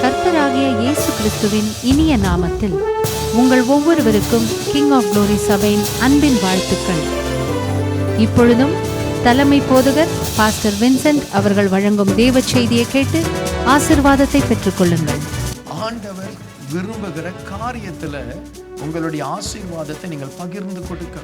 கர்த்தராகிய இயேசு கிறிஸ்துவின் இனிய நாமத்தில் உங்கள் ஒவ்வொருவருக்கும் கிங் ஆஃப் குளோரி சபையின் அன்பின் வாழ்த்துக்கள். இப்பொழுதும் தலைமை போதகர் பாஸ்டர் வின்சென்ட் அவர்கள் வழங்கும் தேவ செய்தியை கேட்டு ஆசீர்வாதத்தை பெற்றுக்கொள்ளுங்கள். ஆண்டவர் விரும்புகிற காரியத்துல உங்களுடைய ஆசீர்வாதத்தை நீங்கள் பகிர்ந்து கொடுக்க.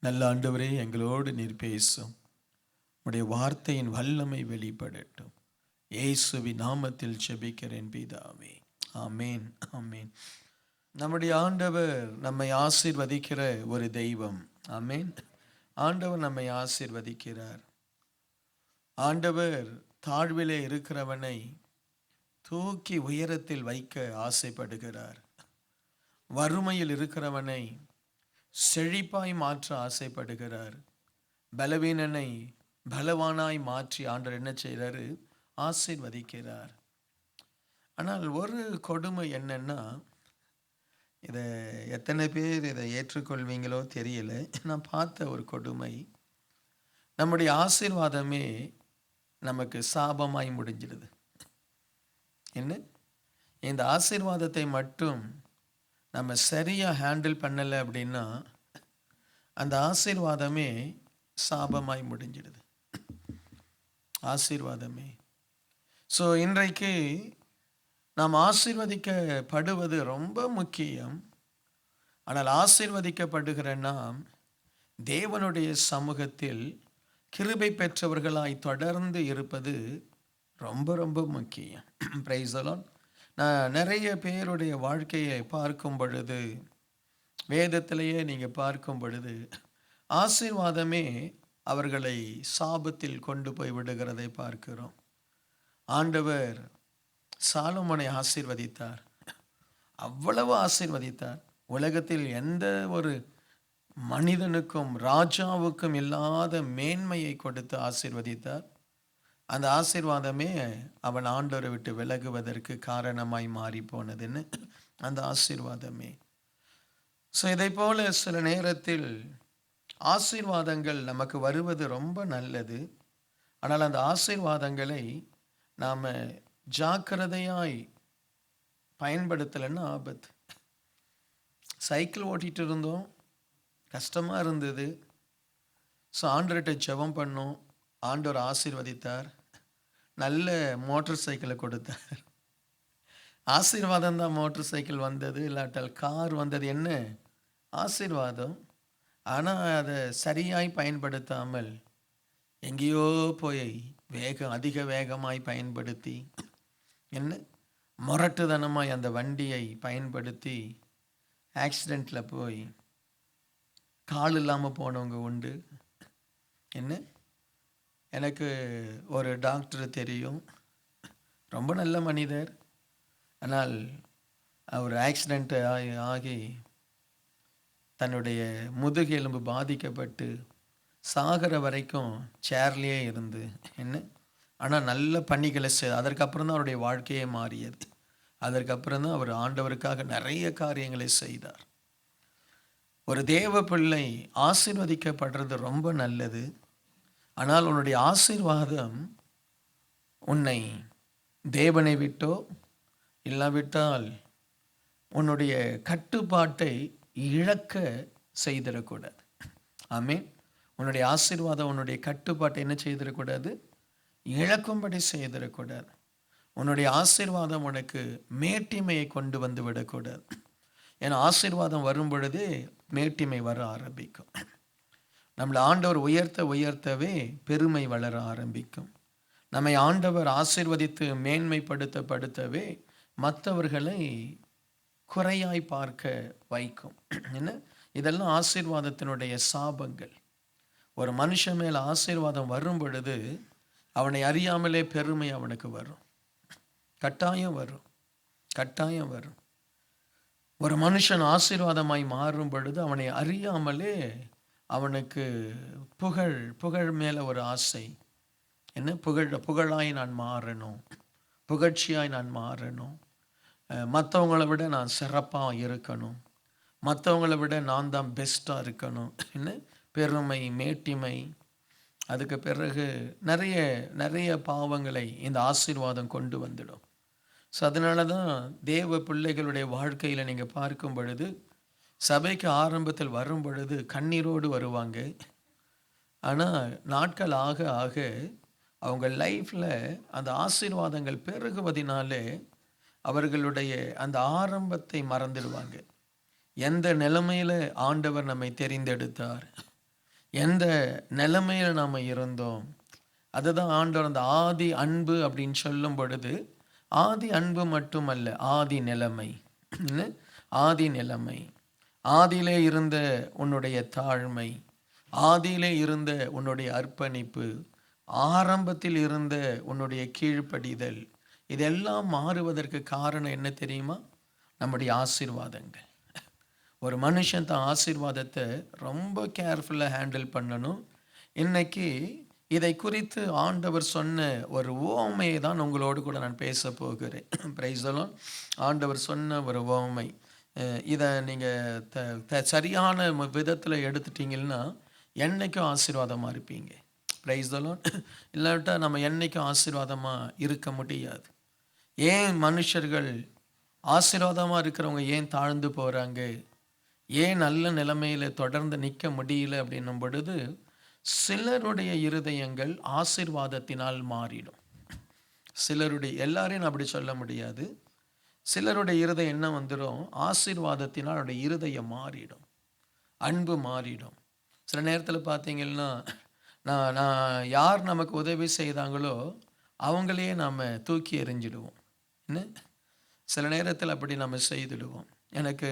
நல்ல ஆண்டவரே, எங்களோடு நீர் பேசும். உம்முடைய வார்த்தையின் வல்லமை வெளிப்படட்டும். இயேசுவின் நாமத்தில் ஜெபிக்கிறேன் பிதாவே, ஆமேன், ஆமேன். நம்முடைய ஆண்டவர் நம்மை ஆசீர்வதிக்கிற ஒரு தெய்வம். ஆமேன். ஆண்டவர் நம்மை ஆசீர்வதிக்கிறார். ஆண்டவர் தாழ்விலே இருக்கிறவனை தூக்கி உயரத்தில் வைக்க ஆசைப்படுகிறார். வறுமையில் இருக்கிறவனை செழிப்பாய் மாற்ற ஆசைப்படுகிறார். பலவீனனை பலவானாய் மாற்றி ஆண்டவர் என்ன செய்கிறாரு? ஆசீர்வதிக்கிறார். ஆனால் ஒரு கொடுமை என்னன்னா, இதை எத்தனை பேர் இதை ஏற்றுக்கொள்வீங்களோ தெரியல. நான் பார்த்த ஒரு கொடுமை, நம்முடைய ஆசீர்வாதமே நமக்கு சாபமாய் முடிஞ்சிடுது. என்ன? இந்த ஆசீர்வாதத்தை மட்டும் நம்ம சரியாக ஹேண்டில் பண்ணலை அப்படின்னா அந்த ஆசீர்வாதமே சாபமாய் முடிஞ்சிடுது. ஆசீர்வாதமே. ஸோ இன்றைக்கு நாம் ஆசீர்வதிக்கப்படுவது ரொம்ப முக்கியம். ஆனால் ஆசீர்வதிக்கப்படுகிற நாம் தேவனுடைய சமூகத்தில் கிருபை பெற்றவர்களாய் தொடர்ந்து இருப்பது ரொம்ப ரொம்ப முக்கியம். Price the Lord. நான் நிறைய பேருடைய வாழ்க்கையை பார்க்கும் பொழுது, வேதத்திலேயே நீங்கள் பார்க்கும் பொழுது, ஆசீர்வாதமே அவர்களை சாபத்தில் கொண்டு போய் விடுகிறதை பார்க்கிறோம். ஆண்டவர் சாலமோனை ஆசீர்வதித்தார். அவ்வளவு ஆசீர்வதித்தார். உலகத்தில் எந்த ஒரு மனிதனுக்கும் ராஜாவுக்கும் இல்லாத மேன்மையை கொடுத்து ஆசீர்வதித்தார். அந்த ஆசீர்வாதமே அவன் ஆண்டவரை விட்டு விலகுவதற்கு காரணமாய் மாறி போனதுன்னு அந்த ஆசீர்வாதமே. ஸோ இதை போல சில நேரத்தில் ஆசீர்வாதங்கள் நமக்கு வருவது ரொம்ப நல்லது. ஆனால் அந்த ஆசீர்வாதங்களை நாம் ஜாக்கிரதையாய் பயன்படுத்தலைன்னா ஆபத்து. சைக்கிள் ஓட்டிகிட்டு இருந்தோம், கஷ்டமாக இருந்தது. ஸோ ஆண்டவர்கிட்ட ஜெபம் பண்ணோம், ஆண்டவர் ஆசீர்வதித்தார், நல்ல மோட்டார் சைக்கிளை கொடுத்தார். ஆசீர்வாதம் தான் மோட்டார் சைக்கிள் வந்தது, இல்லாட்டால் கார் வந்தது. என்ன ஆசீர்வாதம். ஆனால் அதை சரியாய் பயன்படுத்தாமல் எங்கேயோ போய் அதிக வேகமாய் பயன்படுத்தி என்ன முரட்டுத்தனமாய் அந்த வண்டியை பயன்படுத்தி ஆக்சிடெண்ட்டில் போய் கால் இல்லாமல் போனவங்க உண்டு. என்ன, எனக்கு ஒரு டாக்டர் தெரியும், ரொம்ப நல்ல மனிதர். ஆனால் அவர் ஆக்சிடெண்ட் ஆகி தன்னுடைய முதுகெலும்பு பாதிக்கப்பட்டு சாகிற வரைக்கும் சேர்லேயே இருந்து என்ன, ஆனால் நல்ல பணிகளை அதற்கப்புறம் தான் அவருடைய வாழ்க்கையே மாறியது. அதற்கப்புறம் தான் அவர் ஆண்டவருக்காக நிறைய காரியங்களை செய்தார். ஒரு தேவ பிள்ளை ஆசீர்வதிக்கப்படுறது ரொம்ப நல்லது. ஆனால் உன்னுடைய ஆசீர்வாதம் உன்னை தேவனை விட்டோ இல்லாவிட்டால் உன்னுடைய கட்டுப்பாட்டை இழக்க செய்திடக்கூடாது. ஆமென். உன்னுடைய ஆசீர்வாதம் உன்னுடைய கட்டுப்பாட்டை என்ன செய்திடக்கூடாது? இழக்கும்படி செய்திடக்கூடாது. உன்னுடைய ஆசீர்வாதம் உனக்கு மேட்டிமையை கொண்டு வந்து விடக்கூடாது. ஏன்னா ஆசீர்வாதம் வரும் பொழுதே மேட்டிமை வர ஆரம்பிக்கும். நம்மளை ஆண்டவர் உயர்த்த உயர்த்தவே பெருமை வளர ஆரம்பிக்கும். நம்மை ஆண்டவர் ஆசீர்வதித்து மேன்மைப்படுத்தவே மற்றவர்களை குறையாய் பார்க்க வைக்கும். என்ன, இதெல்லாம் ஆசீர்வாதத்தினுடைய சாபங்கள். ஒரு மனுஷன் மேல் ஆசீர்வாதம் வரும் பொழுது அவனை அறியாமலே பெருமை அவனுக்கு வரும். கட்டாயம் வரும், கட்டாயம் வரும். ஒரு மனுஷன் ஆசீர்வாதமாய் மாறும் பொழுது அவனை அறியாமலே அவனுக்கு புகழ் மேலே ஒரு ஆசை. என்ன, புகழாய் நான் மாறணும், புகழ்ச்சியாய் நான் மாறணும், மற்றவங்கள விட நான் சிறப்பாக இருக்கணும், மற்றவங்கள விட நான் தான் பெஸ்ட்டாக இருக்கணும். என்ன, பெருமை, மேட்டிமை. அதுக்கு பிறகு நிறைய நிறைய பாவங்களை இந்த ஆசீர்வாதம் கொண்டு வந்துடும். ஸோ அதனால தான் தேவ பிள்ளைகளுடைய வாழ்க்கையில் நீங்கள் பார்க்கும் பொழுது சபைக்கு ஆரம்பத்தில் வரும் பொழுது கண்ணீரோடு வருவாங்க. ஆனால் நாட்கள் ஆக ஆக அவங்க லைஃப்பில் அந்த ஆசீர்வாதங்கள் பெருகுவதினாலே அவர்களுடைய அந்த ஆரம்பத்தை மறந்துடுவாங்க. எந்த நிலைமையில் ஆண்டவர் நம்மை தெரிந்தெடுத்தார், எந்த நிலைமையில் நாம் இருந்தோம், அதுதான் ஆண்டவர் அந்த ஆதி அன்பு அப்படின்னு சொல்லும் பொழுது ஆதி அன்பு மட்டுமல்ல, ஆதி நிலைமை. ஆதி நிலைமை, ஆதியிலே இருந்த உன்னுடைய தாழ்மை, ஆதியிலே இருந்த உன்னுடைய அர்ப்பணிப்பு, ஆரம்பத்தில் இருந்த உன்னுடைய கீழ்ப்படிதல், இதெல்லாம் மாறுவதற்கு காரணம் என்ன தெரியுமா? நம்முடைய ஆசீர்வாதங்கள். ஒரு மனுஷன் தான் ஆசீர்வாதத்தை ரொம்ப கேர்ஃபுல்லாக ஹேண்டில் பண்ணணும். இன்னைக்கு இதை குறித்து ஆண்டவர் சொன்ன ஒரு உவமையை தான் உங்களோடு கூட நான் பேச போகிறேன். Price the Lord. ஆண்டவர் சொன்ன ஒரு உவமை, இதை நீங்கள் சரியான விதத்தில் எடுத்துட்டீங்கன்னா என்னைக்கும் ஆசீர்வாதமாக இருப்பீங்க. Price the Lord. இல்லாட்டா நம்ம என்னைக்கும் ஆசீர்வாதமாக இருக்க முடியாது. ஏன் மனுஷர்கள் ஆசீர்வாதமாக இருக்கிறவங்க ஏன் தாழ்ந்து போகிறாங்க, ஏன் நல்ல நிலைமையில் தொடர்ந்து நிற்க முடியல அப்படின்னும் பொழுது சிலருடைய இருதயங்கள் ஆசீர்வாதத்தினால் மாறிடும். சிலருடைய, எல்லாரையும் அப்படி சொல்ல முடியாது, சிலருடைய இருதயம் என்ன வந்துடும், ஆசீர்வாதத்தினால் அவருடைய இருதயம் மாறிடும், அன்பு மாறிடும். சில நேரத்தில் பார்த்தீங்கன்னா நான் யார் நமக்கு உதவி செய்தாங்களோ அவங்களையே நாம் தூக்கி எறிஞ்சிடுவோம். என்ன, சில நேரத்தில் அப்படி நம்ம செய்துடுவோம். எனக்கு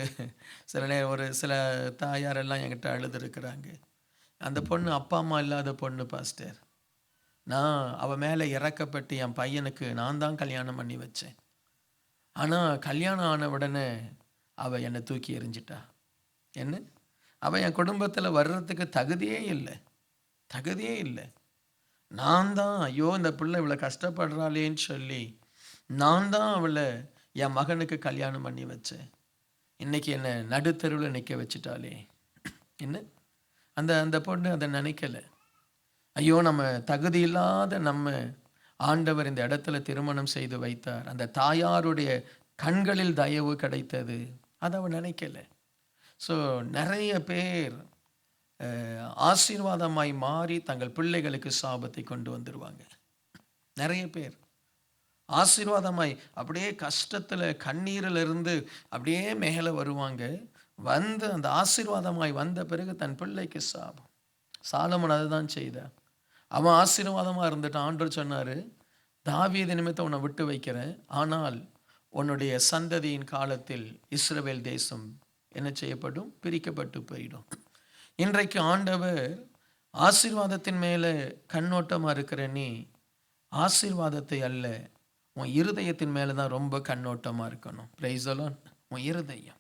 சில நேரம் ஒரு சில தாயாரெல்லாம் என்கிட்ட அழுதுருக்குறாங்க. அந்த பொண்ணு அப்பா அம்மா இல்லாத பொண்ணு பாஸ்டர், நான் அவள் மேலே இறக்கப்பட்டு என் பையனுக்கு நான் தான் கல்யாணம் பண்ணி வச்சேன். ஆனால் கல்யாணம் ஆன உடனே அவள் என்னை தூக்கி எறிஞ்சிட்டா. என்ன, அவள் என் குடும்பத்தில் வர்றதுக்கு தகுதியே இல்லை. நான் தான், ஐயோ இந்த பிள்ளை இவ்வளோ கஷ்டப்படுறாளேன்னு சொல்லி நான் தான் அவளை என் மகனுக்கு கல்யாணம் பண்ணி வச்சேன். இன்றைக்கி என்னை நடுத்தருவில் நிற்க வச்சுட்டாளே. என்ன, அந்த பொண்ணு அதை நினைக்கல. ஐயோ நம்ம தகுதி இல்லாத நம்ம ஆண்டவர் இந்த இடத்துல திருமணம் செய்து வைத்தார், அந்த தாயாருடைய கண்களில் தயவு கிடைத்தது, அதை அவன் நினைக்கல. ஸோ நிறைய பேர் ஆசீர்வாதமாய் மாறி தங்கள் பிள்ளைகளுக்கு சாபத்தை கொண்டு வந்துடுவாங்க. நிறைய பேர் ஆசீர்வாதமாய் அப்படியே கஷ்டத்தில் கண்ணீரில் இருந்து அப்படியே மேலே வருவாங்க. வந்து அந்த ஆசீர்வாதமாய் வந்த பிறகு தன் பிள்ளைக்கு சாபம். சாலமோன் அதுதான் செய்தார். அவன் ஆசீர்வாதமாக இருந்துட்டு ஆண்டவர் சொன்னார், தாவீது நிமித்தம் உன்னை விட்டு வைக்கிறேன், ஆனால் உன்னுடைய சந்ததியின் காலத்தில் இஸ்ரவேல் தேசம் என்ன செய்யப்படும், பிரிக்கப்பட்டு போயிடும். இன்றைக்கு ஆண்டவர் ஆசீர்வாதத்தின் மேலே கண்ணோட்டமாக இருக்கிற நீ ஆசீர்வாதத்தை அல்ல, உன் இருதயத்தின் மேலே தான் ரொம்ப கண்ணோட்டமாக இருக்கணும். Price the Lord. உன் இருதயம்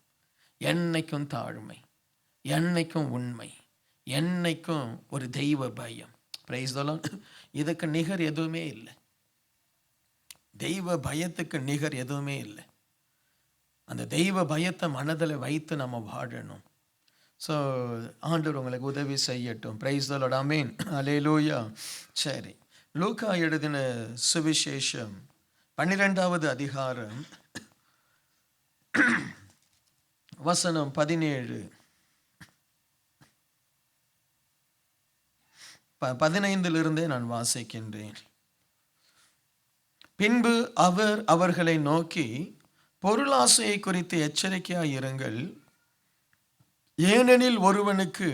என்னைக்கும் தாழ்மை, என்னைக்கும் உண்மை, என்னைக்கும் ஒரு தெய்வ பயம். Price the Lord. இதுக்கு நிகர் எதுவுமே இல்லை. தெய்வ பயத்துக்கு நிகர் எதுவுமே இல்லை. அந்த தெய்வ பயத்தை மனதில் வைத்து நம்ம வாழணும். ஸோ ஆண்டவர் உங்களுக்கு உதவி செய்யட்டும். Praise the lord. ஆமென். அல்லேலூயா. சரி, லூக்கா எழுதின சுவிசேஷம் 12வது அதிகாரம் வசனம் 17 15 நான் வாசிக்கின்றேன். பின்பு அவர் அவர்களை நோக்கி, பொருளாசையை குறித்து எச்சரிக்கையாய் இருங்கள். ஏனெனில் ஒருவனுக்கு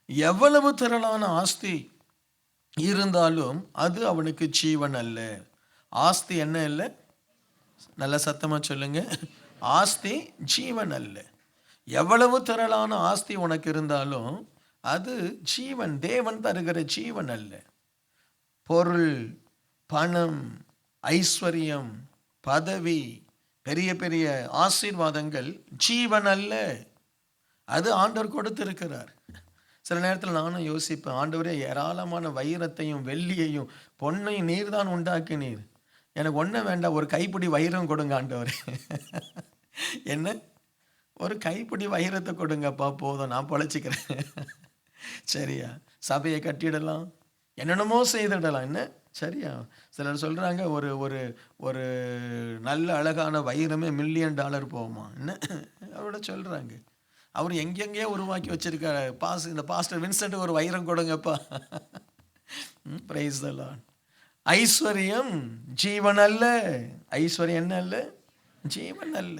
எவ்வளவு திரளான ஆஸ்தி இருந்தாலும் அது அவனுக்கு ஜீவன் அல்ல. ஆஸ்தி என்ன இல்லை? நல்ல சத்தமா சொல்லுங்க. ஆஸ்தி ஜீவன் அல்ல. எவ்வளவு திரளான ஆஸ்தி உனக்கு இருந்தாலும் அது ஜீவன், தேவன் தருகிற ஜீவன் அல்ல. பொருள், பணம், ஐஸ்வர்யம், பதவி, பெரிய பெரிய ஆசீர்வாதங்கள் ஜீவன் அல்ல. அது ஆண்டவர் கொடுத்திருக்கிறார். சில நேரத்தில் நானும் யோசிப்பேன், ஆண்டவரே, ஏராளமான வைரத்தையும் வெள்ளியையும் பொன்னையும் நீர் தான் உண்டாக்கினீர், எனக்கு ஒன்றும் வேண்டாம், ஒரு கைப்பிடி வைரம் கொடுங்க ஆண்டவரே. என்ன, ஒரு கைப்பிடி வைரத்தை கொடுங்கப்பா, போதும், நான் பொழைச்சிக்கிறேன். சரியா? சபையை கட்டிடலாம், என்னென்னமோ செய்திடலாம். என்ன சரியா? சிலர் சொல்கிறாங்க, ஒரு ஒரு ஒரு நல்ல அழகான வைரமே $1,000,000 போகுமா. என்ன அவரோட சொல்கிறாங்க. அவர் எங்கெங்கேயோ உருவாக்கி வச்சிருக்காரு. இந்த பாஸ்டர் வின்சென்ட் ஒரு வைரம் கொடுங்கப்பா. Price the Lord. ஐஸ்வர்யம் ஜீவன் அல்ல. ஐஸ்வர்யம் என்ன அல்ல? ஜீவன் அல்ல.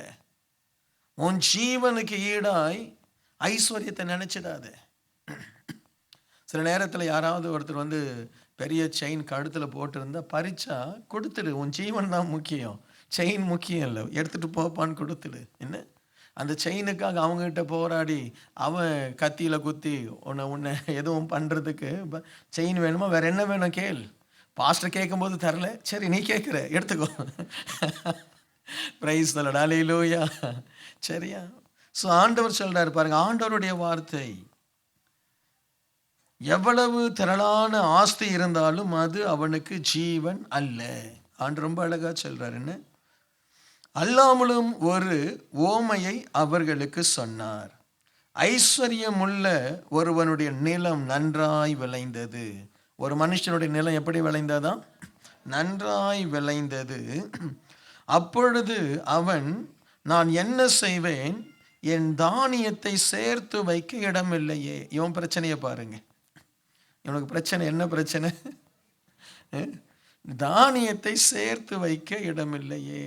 உன் ஜீவனுக்கு ஈடாய் ஐஸ்வர்யத்தை நினைச்சிடாத. சில நேரத்தில் யாராவது ஒருத்தர் வந்து பெரிய செயின் கழுத்தில் போட்டிருந்தா பறிச்சா கொடுத்துடு. உன் ஜீவன் தான் முக்கியம், செயின் முக்கியம் இல்லை, எடுத்துகிட்டு போப்பான்னு கொடுத்துடு. என்ன, அந்த செயினுக்காக அவங்ககிட்ட போராடி அவன் கத்தியில் குத்தி உன்னை எதுவும் பண்ணுறதுக்கு செயின் வேணுமா, வேற என்ன வேணும் கேள். பாஸ்டர் கேட்கும்போது தரல, சரி நீ கேட்குற எடுத்துக்கோ. Praise the lord. அல்லேலூயா. சரியா? ஸோ ஆண்டவர் சொல்றாரு பாருங்க, ஆண்டவருடைய வார்த்தை, எவ்வளவு திரளான ஆஸ்தி இருந்தாலும் அது அவனுக்கு ஜீவன் அல்ல. ஆண்டவர் ரொம்ப அழகா சொல்றாரு. என்ன, அல்லாமலும் ஒரு ஓமையை அவர்களுக்கு சொன்னார். ஐஸ்வர்யமுள்ள ஒருவனுடைய நிலம் நன்றாய் விளைந்தது. ஒரு மனுஷனுடைய நிலம் எப்படி விளைந்ததாம்? நன்றாய் விளைந்தது. அப்பொழுது அவன், நான் என்ன செய்வேன், என் தானியத்தை சேர்த்து வைக்க இடமில்லையே. இவன் பிரச்சனையை பாருங்க. இவனுக்கு பிரச்சனை என்ன பிரச்சனை? தானியத்தை சேர்த்து வைக்க இடமில்லையே.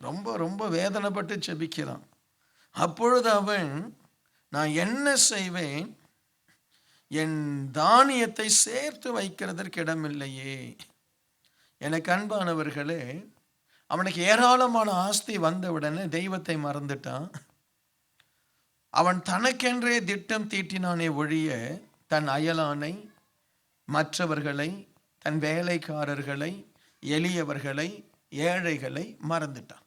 ரொம்ப ரொம்ப வேதனைப்பட்டு ஜெபிக்கிறான். அப்பொழுது அவன், நான் என்ன செய்வேன், என் தானியத்தை சேர்த்து வைக்கிறதற்கு இடமில்லையே. எனக்கு அன்பானவர்களே, அவனுக்கு ஏராளமான ஆஸ்தி வந்தவுடனே தெய்வத்தை மறந்துட்டான். அவன் தனக்கென்றே திட்டம் தீட்டினானே ஒழிய தன் அயலானை, மற்றவர்களை, தன் வேலைக்காரர்களை, எளியவர்களை, ஏழைகளை மறந்துட்டான்.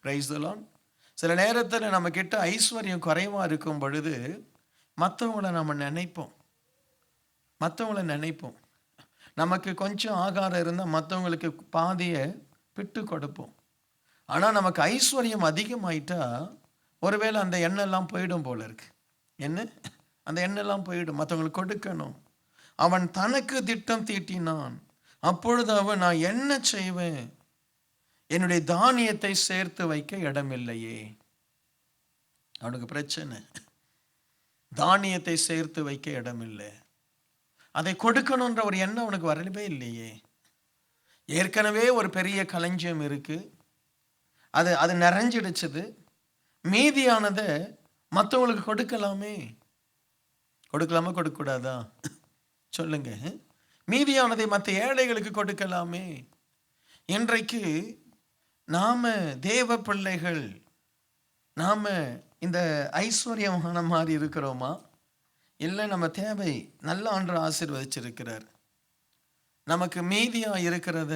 Praise the lord. சில நேரத்தில் நம்ம கிட்ட ஐஸ்வர்யம் குறைவாக இருக்கும் பொழுது மற்றவங்கள நம்ம நினைப்போம். நமக்கு கொஞ்சம் ஆகாரம் இருந்தால் மற்றவங்களுக்கு பாதியை விட்டு கொடுப்போம். ஆனால் நமக்கு ஐஸ்வர்யம் அதிகமாயிட்டா ஒருவேளை அந்த எண்ணெல்லாம் போயிடும் போல இருக்கு. என்ன, அந்த எண்ணெல்லாம் போயிடும், மற்றவங்களுக்கு கொடுக்கணும். அவன் தனக்கு திட்டம் தீட்டினான். அப்பொழுது அவன், நான் என்ன செய்வேன், என்னுடைய தானியத்தை சேர்த்து வைக்க இடமில்லையே. அவனுக்கு பிரச்சனை, தானியத்தை சேர்த்து வைக்க இடமில்லை. அதை கொடுக்கணுன்ற ஒரு எண்ணம் அவனுக்கு வரவே இல்லையே. ஏற்கனவே ஒரு பெரிய களஞ்சியம் இருக்கு, அது நிறைஞ்சிடுச்சது. மீதியானதை மற்றவங்களுக்கு கொடுக்கலாமா, கொடுக்கக்கூடாதா சொல்லுங்க? மீதியானதை மற்ற ஏழைகளுக்கு கொடுக்கலாமே. இன்றைக்கு நாம தேவ பிள்ளைகள், நாம இந்த ஐஸ்வர்யமான மாதிரி இருக்கிறோமா, இல்லை நம்ம தேவை நல்ல ஆண்டவர் ஆசீர்வதிச்சிருக்கிறார். நமக்கு மீதியா இருக்கிறத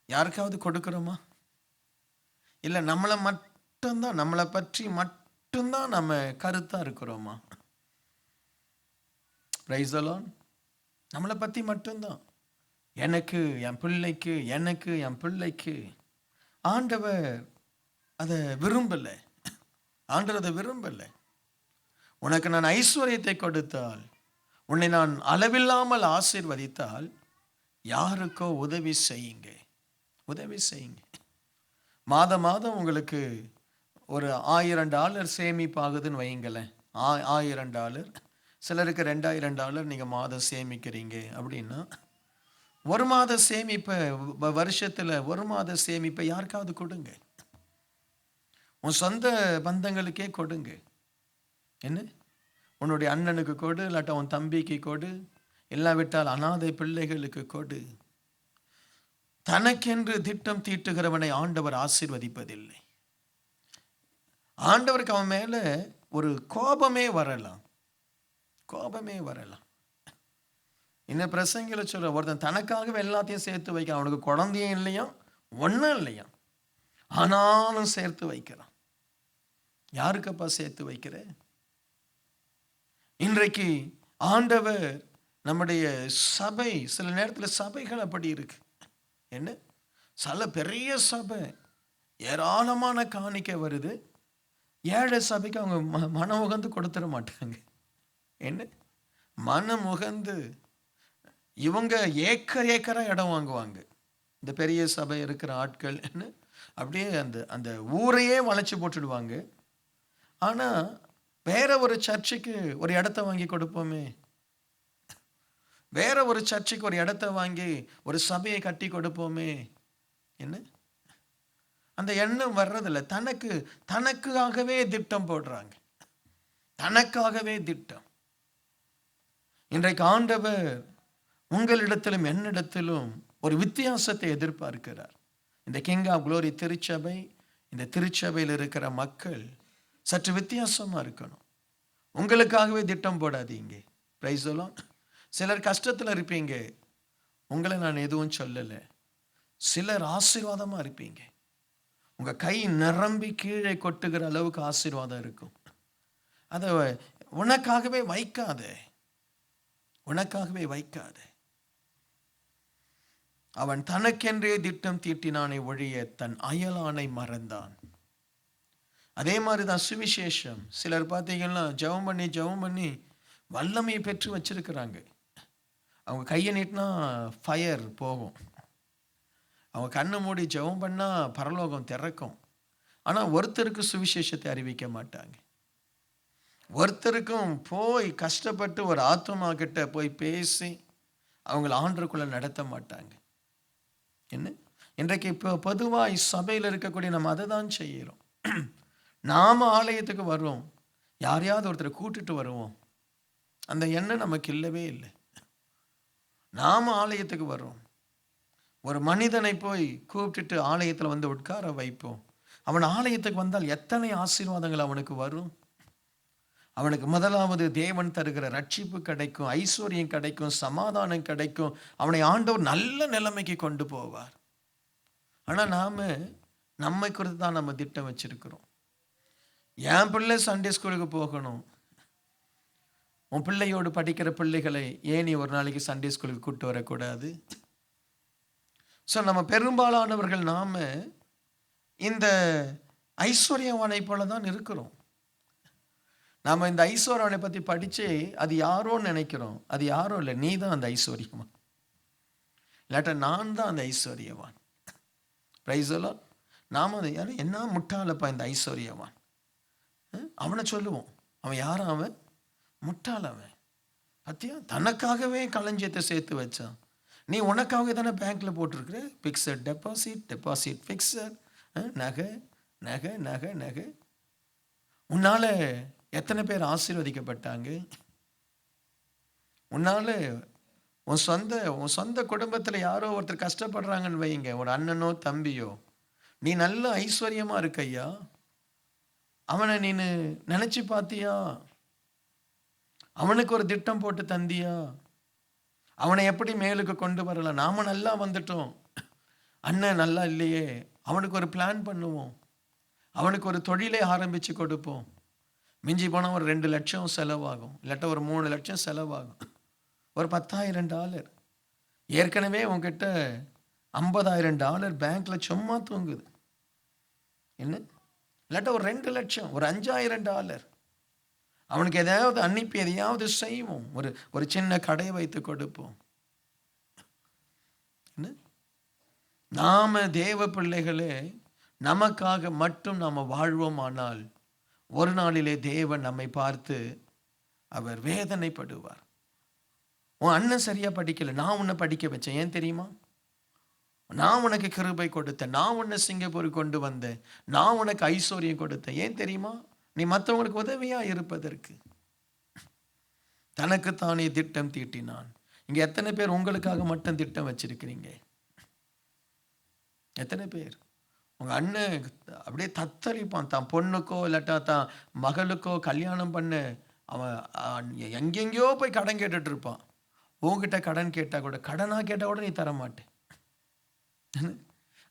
யாருக்காவது கொடுக்குறோமா? இல்லை நம்மளை பற்றி மட்டும்தான் நம்ம கருத்தா இருக்கிறோமா? Price the Lord. நம்மளை பற்றி மட்டும்தான், எனக்கு என் பிள்ளைக்கு ஆண்டவர் அதை விரும்பலை. ஆண்டவர் அதை விரும்பலை. உனக்கு நான் ஐஸ்வர்யத்தை கொடுத்தால், உன்னை நான் அளவில்லாமல் ஆசீர்வதித்தால், யாருக்கோ உதவி செய்யுங்க. மாதம் உங்களுக்கு ஒரு $1000 சேமிப்பாகுதுன்னு வைங்களேன். $1000, சிலருக்கு $2000 நீங்கள் மாதம் சேமிக்கிறீங்க அப்படின்னா, ஒரு மாத சேமிப்பை வருஷத்தில் ஒரு மாத சேமிப்பை யாருக்காவது கொடுங்க. உன் சொந்த பந்தங்களுக்கே கொடுங்க. என்ன, உன்னுடைய அண்ணனுக்கு கொடு, இல்லாட்டா உன் தம்பிக்கு கொடு, இல்லாவிட்டால் அனாதை பிள்ளைகளுக்கு கொடு. தனக்கென்று திட்டம் தீட்டுகிறவனை ஆண்டவர் ஆசீர்வதிப்பதில்லை. ஆண்டவருக்கு அவன் மேல ஒரு கோபமே வரலாம். இன்னும் பிரசங்கில சொல்ற, ஒருத்தன் தனக்காகவே எல்லாத்தையும் சேர்த்து வைக்கிறான். அவனுக்கு குழந்தையும் இல்லையா, ஒன்றும் இல்லையா, ஆனாலும் சேர்த்து வைக்கிறான். யாருக்கப்பா சேர்த்து வைக்கிற? இன்றைக்கு ஆண்டவர் நம்முடைய சபை, சில நேரத்தில் சபைகள் அப்படி இருக்கு. என்ன, சில பெரிய சபை ஏராளமான காணிக்கை வருது, ஏழை சபைக்கு அவங்க மனம் உகந்து கொடுத்துட மாட்டாங்க. என்ன, மனம் உகந்து இவங்க ஏக்கரா இடம் வாங்குவாங்க. இந்த பெரிய சபை இருக்கிற ஆட்கள் என்ன, அப்படியே அந்த ஊரையே வளைச்சு போட்டுடுவாங்க. ஆனால் வேற ஒரு சர்ச்சுக்கு ஒரு இடத்த வாங்கி கொடுப்போமே, வேற ஒரு சர்ச்சுக்கு ஒரு இடத்த வாங்கி ஒரு சபையை கட்டி கொடுப்போமே, என்ன, அந்த எண்ணம் வர்றதில்லை. தனக்காகவே திட்டம் போடுறாங்க, தனக்காகவே திட்டம். இன்றைக்கு ஆண்டவர் உங்களிடத்திலும் என்னிடத்திலும் ஒரு வித்தியாசத்தை எதிர்பார்க்கிறார். இந்த கிங் ஆஃப் குளோரி திருச்சபை, இந்த திருச்சபையில் இருக்கிற மக்கள் சற்று வித்தியாசமா இருக்கணும். உங்களுக்காகவே திட்டம் போடாதீங்க. Price the Lord. சிலர் கஷ்டத்தில் இருப்பீங்க, உங்களை நான் எதுவும் சொல்லலை. சிலர் ஆசீர்வாதமா இருப்பீங்க, உங்க கை நிரம்பி கீழே கொட்டுகிற அளவுக்கு ஆசீர்வாதம் இருக்கும். அதை உனக்காகவே வைக்காதே. அவன் தனக்கென்றே திட்டம் தீட்டினானே ஒழிய தன் அயலானை மறந்தான். அதே மாதிரி தான் சுவிசேஷம். சிலர் பார்த்தீங்கன்னா ஜெபம் பண்ணி வல்லமையை பெற்று வச்சிருக்கிறாங்க. அவங்க கையை நீட்டினா ஃபயர் போகும், அவங்க கண்ணை மூடி ஜெபம் பண்ணால் பரலோகம் திறக்கும். ஆனால் ஒருத்தருக்கு சுவிசேஷத்தை அறிவிக்க மாட்டாங்க. ஒருத்தருக்கும் போய் கஷ்டப்பட்டு ஒரு ஆத்மா கிட்ட போய் பேசி அவங்கள ஆண்டருக்குள்ள நடத்த மாட்டாங்க. என்ன, இன்றைக்கு இப்போ பொதுவாக சபையில் இருக்கக்கூடிய நம்ம அதை தான் செய்கிறோம். நாம் ஆலயத்துக்கு வருவோம், யாரையாவது ஒருத்தரை கூட்டிட்டு வருவோம், அந்த எண்ணம் நமக்கு இல்லவே இல்லை. நாம் ஆலயத்துக்கு வர்றோம், ஒரு மனிதனை போய் கூப்பிட்டுட்டு ஆலயத்தில் வந்து உட்கார வைப்போம். அவன் ஆலயத்துக்கு வந்தால் எத்தனை ஆசீர்வாதங்கள் அவனுக்கு வரும். அவனுக்கு முதலாவது தேவன் தருகிற ரட்சிப்பு கிடைக்கும், ஐஸ்வர்யம் கிடைக்கும், சமாதானம் கிடைக்கும். அவனை ஆண்டவர் நல்ல நிலைமைக்கு கொண்டு போவார். ஆனால் நம்மை குறித்து தான் நம்ம திட்டம் வச்சிருக்கிறோம். என் பிள்ளை சண்டே ஸ்கூலுக்கு போகணும். உன் பிள்ளையோடு படிக்கிற பிள்ளைகளை ஏன் நீ ஒரு நாளைக்கு சண்டே ஸ்கூலுக்கு கூப்பிட்டு வரக்கூடாது? ஸோ நம்ம பெரும்பாலானவர்கள் நாம் இந்த ஐஸ்வர்யவானை போல தான் இருக்கிறோம். நாம் இந்த ஐஸ்வர்யவானை பற்றி படித்து அது யாரோன்னு நினைக்கிறோம். அது யாரோ இல்லை, நீ தான் அந்த ஐஸ்வர்யவான், இல்லாட்ட நான் தான் அந்த ஐஸ்வர்யவான். Price the Lord. நாம் அதை என்ன முட்டாளப்பா இந்த ஐஸ்வர்யவான், அவனை சொல்லுவோம். அவன் யாரும், அவன் முட்டாள். அவன் பத்தியா தனக்காகவே களஞ்சியத்தை சேர்த்து வச்சான். நீ உனக்காக தானே பேங்க்ல போட்டிருக்கிற, பிக்சட் டெபாசிட் ஃபிக்ஸட், நகை நகை நகை நகை. உன்னால எத்தனை பேர் ஆசீர்வதிக்கப்பட்டாங்க? உன்னால உன் சொந்த குடும்பத்தில் யாரோ ஒருத்தர் கஷ்டப்படுறாங்கன்னு வைங்க, ஒரு அண்ணனோ தம்பியோ, நீ நல்ல ஐஸ்வர்யமா இருக்கையா, அவனை நீ நினைச்சு பார்த்தியா? அவனுக்கு ஒரு திட்டம் போட்டு தந்தியா? அவனை எப்படி மேலுக்கு கொண்டு வரலாம்? நாம நல்லா வந்துட்டோம், அண்ணன் நல்லா இல்லையே. அவனுக்கு ஒரு பிளான் பண்ணுவோம், அவனுக்கு ஒரு தொழிலை ஆரம்பிச்சு கொடுப்போம். மிஞ்சி போனால் ஒரு 2 லட்சம் செலவாகும், இல்லாட்ட ஒரு 3 லட்சம் செலவாகும். ஒரு $10,000 ஏற்கனவே உங்ககிட்ட $50,000 பேங்க்ல சும்மா தூங்குது. என்ன? இல்லாட்ட ஒரு 2 லட்சம், ஒரு $5,000 அவனுக்கு எதையாவது அனுப்பி எதையாவது செய்வோம். ஒரு சின்ன கடை வைத்து கொடுப்போம். என்ன? நாம தேவ பிள்ளைகளே, நமக்காக மட்டும் நாம வாழ்வோமானால் ஒரு நாளிலே தேவன் நம்மை பார்த்து அவர் வேதனைப்படுவார். உன் அண்ணன் சரியா படிக்கல, நான் உன்னை படிக்க வச்சேன், ஏன் தெரியுமா? நான் உனக்கு கிருபை கொடுத்தேன், நான் உன்னை சிங்கப்பூருக்கு கொண்டு வந்தேன், நான் உனக்கு ஐஸ்வர்யம் கொடுத்தேன், ஏன் தெரியுமா? நீ மற்றவங்களுக்கு உதவியா இருப்பதற்கு. தனக்குத்தானே திட்டம் தீட்டினான். இங்க எத்தனை பேர் உங்களுக்காக மட்டும் திட்டம் வச்சிருக்கிறீங்க? எத்தனை பேர்? உங்க அண்ணன் அப்படியே தத்தளிப்பான், தான் பொண்ணுக்கோ இல்லாட்டா தான் மகளுக்கோ கல்யாணம் பண்ண அவன் எங்கெங்கயோ போய் கடன் கேட்டுட்டு இருப்பான். உங்ககிட்ட கடன் கேட்டா கூட, கடனா கேட்டா கூட நீ தர மாட்டேன்.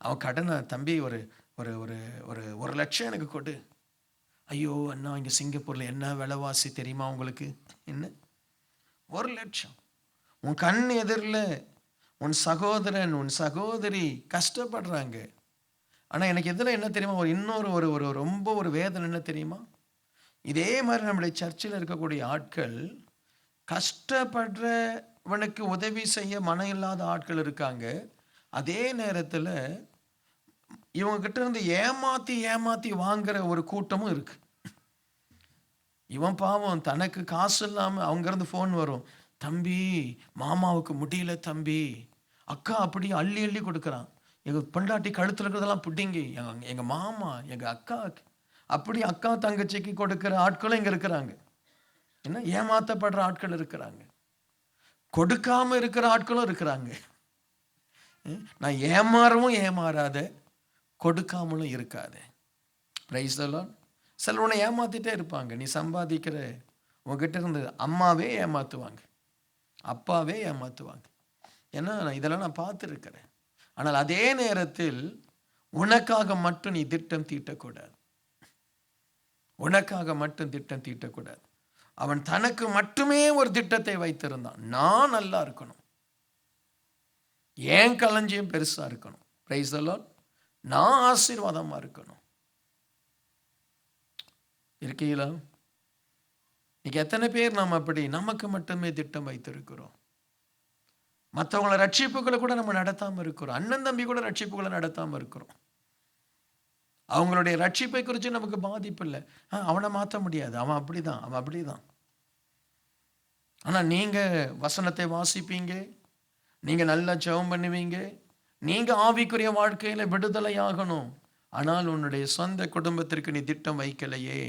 அவன் கடனை, தம்பி ஒரு ஒரு ஒரு ஒரு 1 லட்சம் எனக்கு கொடு. ஐயோ அண்ணா, இங்கே சிங்கப்பூரில் என்ன விலைவாசி தெரியுமா உங்களுக்கு? என்ன 1 லட்சம்? உன் கண் எதிரில் உன் சகோதரன் உன் சகோதரி கஷ்டப்படுறாங்க. ஆனால் எனக்கு இதில் என்ன தெரியுமா, ஒரு ரொம்ப ஒரு வேதனை என்ன தெரியுமா? இதே மாதிரி நம்முடைய சர்ச்சில் இருக்கக்கூடிய ஆட்கள், கஷ்டப்படுறவனுக்கு உதவி செய்ய மனம் இல்லாத ஆட்கள் இருக்காங்க. அதே நேரத்தில் இவங்க கிட்ட இருந்து ஏமாத்தி வாங்குற ஒரு கூட்டமும் இருக்கு. இவன் பாவம், தனக்கு காசு இல்லாமல் அவங்கிருந்து ஃபோன் வரும், தம்பி மாமாவுக்கு முடியல தம்பி, அக்கா அப்படி அள்ளி அள்ளி கொடுக்குறான், எங்கள் பொண்டாட்டி கழுத்தில் இருக்கிறதெல்லாம் பிடிங்கி எங்கள் மாமா எங்கள் அக்கா, அப்படி அக்கா தங்கச்சிக்கு கொடுக்குற ஆட்களும் இங்கே இருக்கிறாங்க. என்ன, ஏமாத்தப்படுற ஆட்கள் இருக்கிறாங்க, கொடுக்காம இருக்கிற ஆட்களும் இருக்கிறாங்க. நான் ஏமாறவும் ஏமாறாத, கொடுக்காமலும் இருக்காத. Price the Lord. சிலர் உன்னை ஏமாத்திட்டே இருப்பாங்க. நீ சம்பாதிக்கிற உங்ககிட்ட இருந்து அம்மாவே ஏமாத்துவாங்க, அப்பாவே ஏமாத்துவாங்க. ஏன்னா இதெல்லாம் நான் பார்த்துருக்கிறேன். ஆனால் அதே நேரத்தில் உனக்காக மட்டும் நீ திட்டம் தீட்டக்கூடாது, உனக்காக மட்டும் திட்டம் தீட்டக்கூடாது. அவன் தனக்கு மட்டுமே ஒரு திட்டத்தை வைத்திருந்தான். நான் நல்லா இருக்கணும், ஏன் களஞ்சியம் பெருசா இருக்கணும், பிரைஸ் தி லார்ட், நான் ஆசீர்வாதமா இருக்கணும். இருக்கீங்களா? இன்னைக்கு எத்தனை பேர் நாம் அப்படி நமக்கு மட்டுமே திட்டம் வைத்திருக்கிறோம்? மற்றவங்கள ரட்சிப்புகளை கூட நம்ம நடத்தாம இருக்கிறோம். அண்ணன் தம்பி கூட ரட்சிப்புகளை நடத்தாம இருக்கிறோம். அவங்களுடைய ரட்சிப்பை குறித்து நமக்கு பாதிப்பு இல்லை. அவனை மாற்ற முடியாது, அவன் அப்படிதான், அவன் அப்படிதான். ஆனா நீங்க வசனத்தை வாசிப்பீங்க, நீங்க நல்லா ஜெபம் பண்ணுவீங்க, நீங்க ஆவிக்குரிய வாழ்க்கையில விடுதலை ஆகணும். ஆனால் உன்னுடைய சொந்த குடும்பத்திற்கு நீ திட்டம் வைக்கலையே.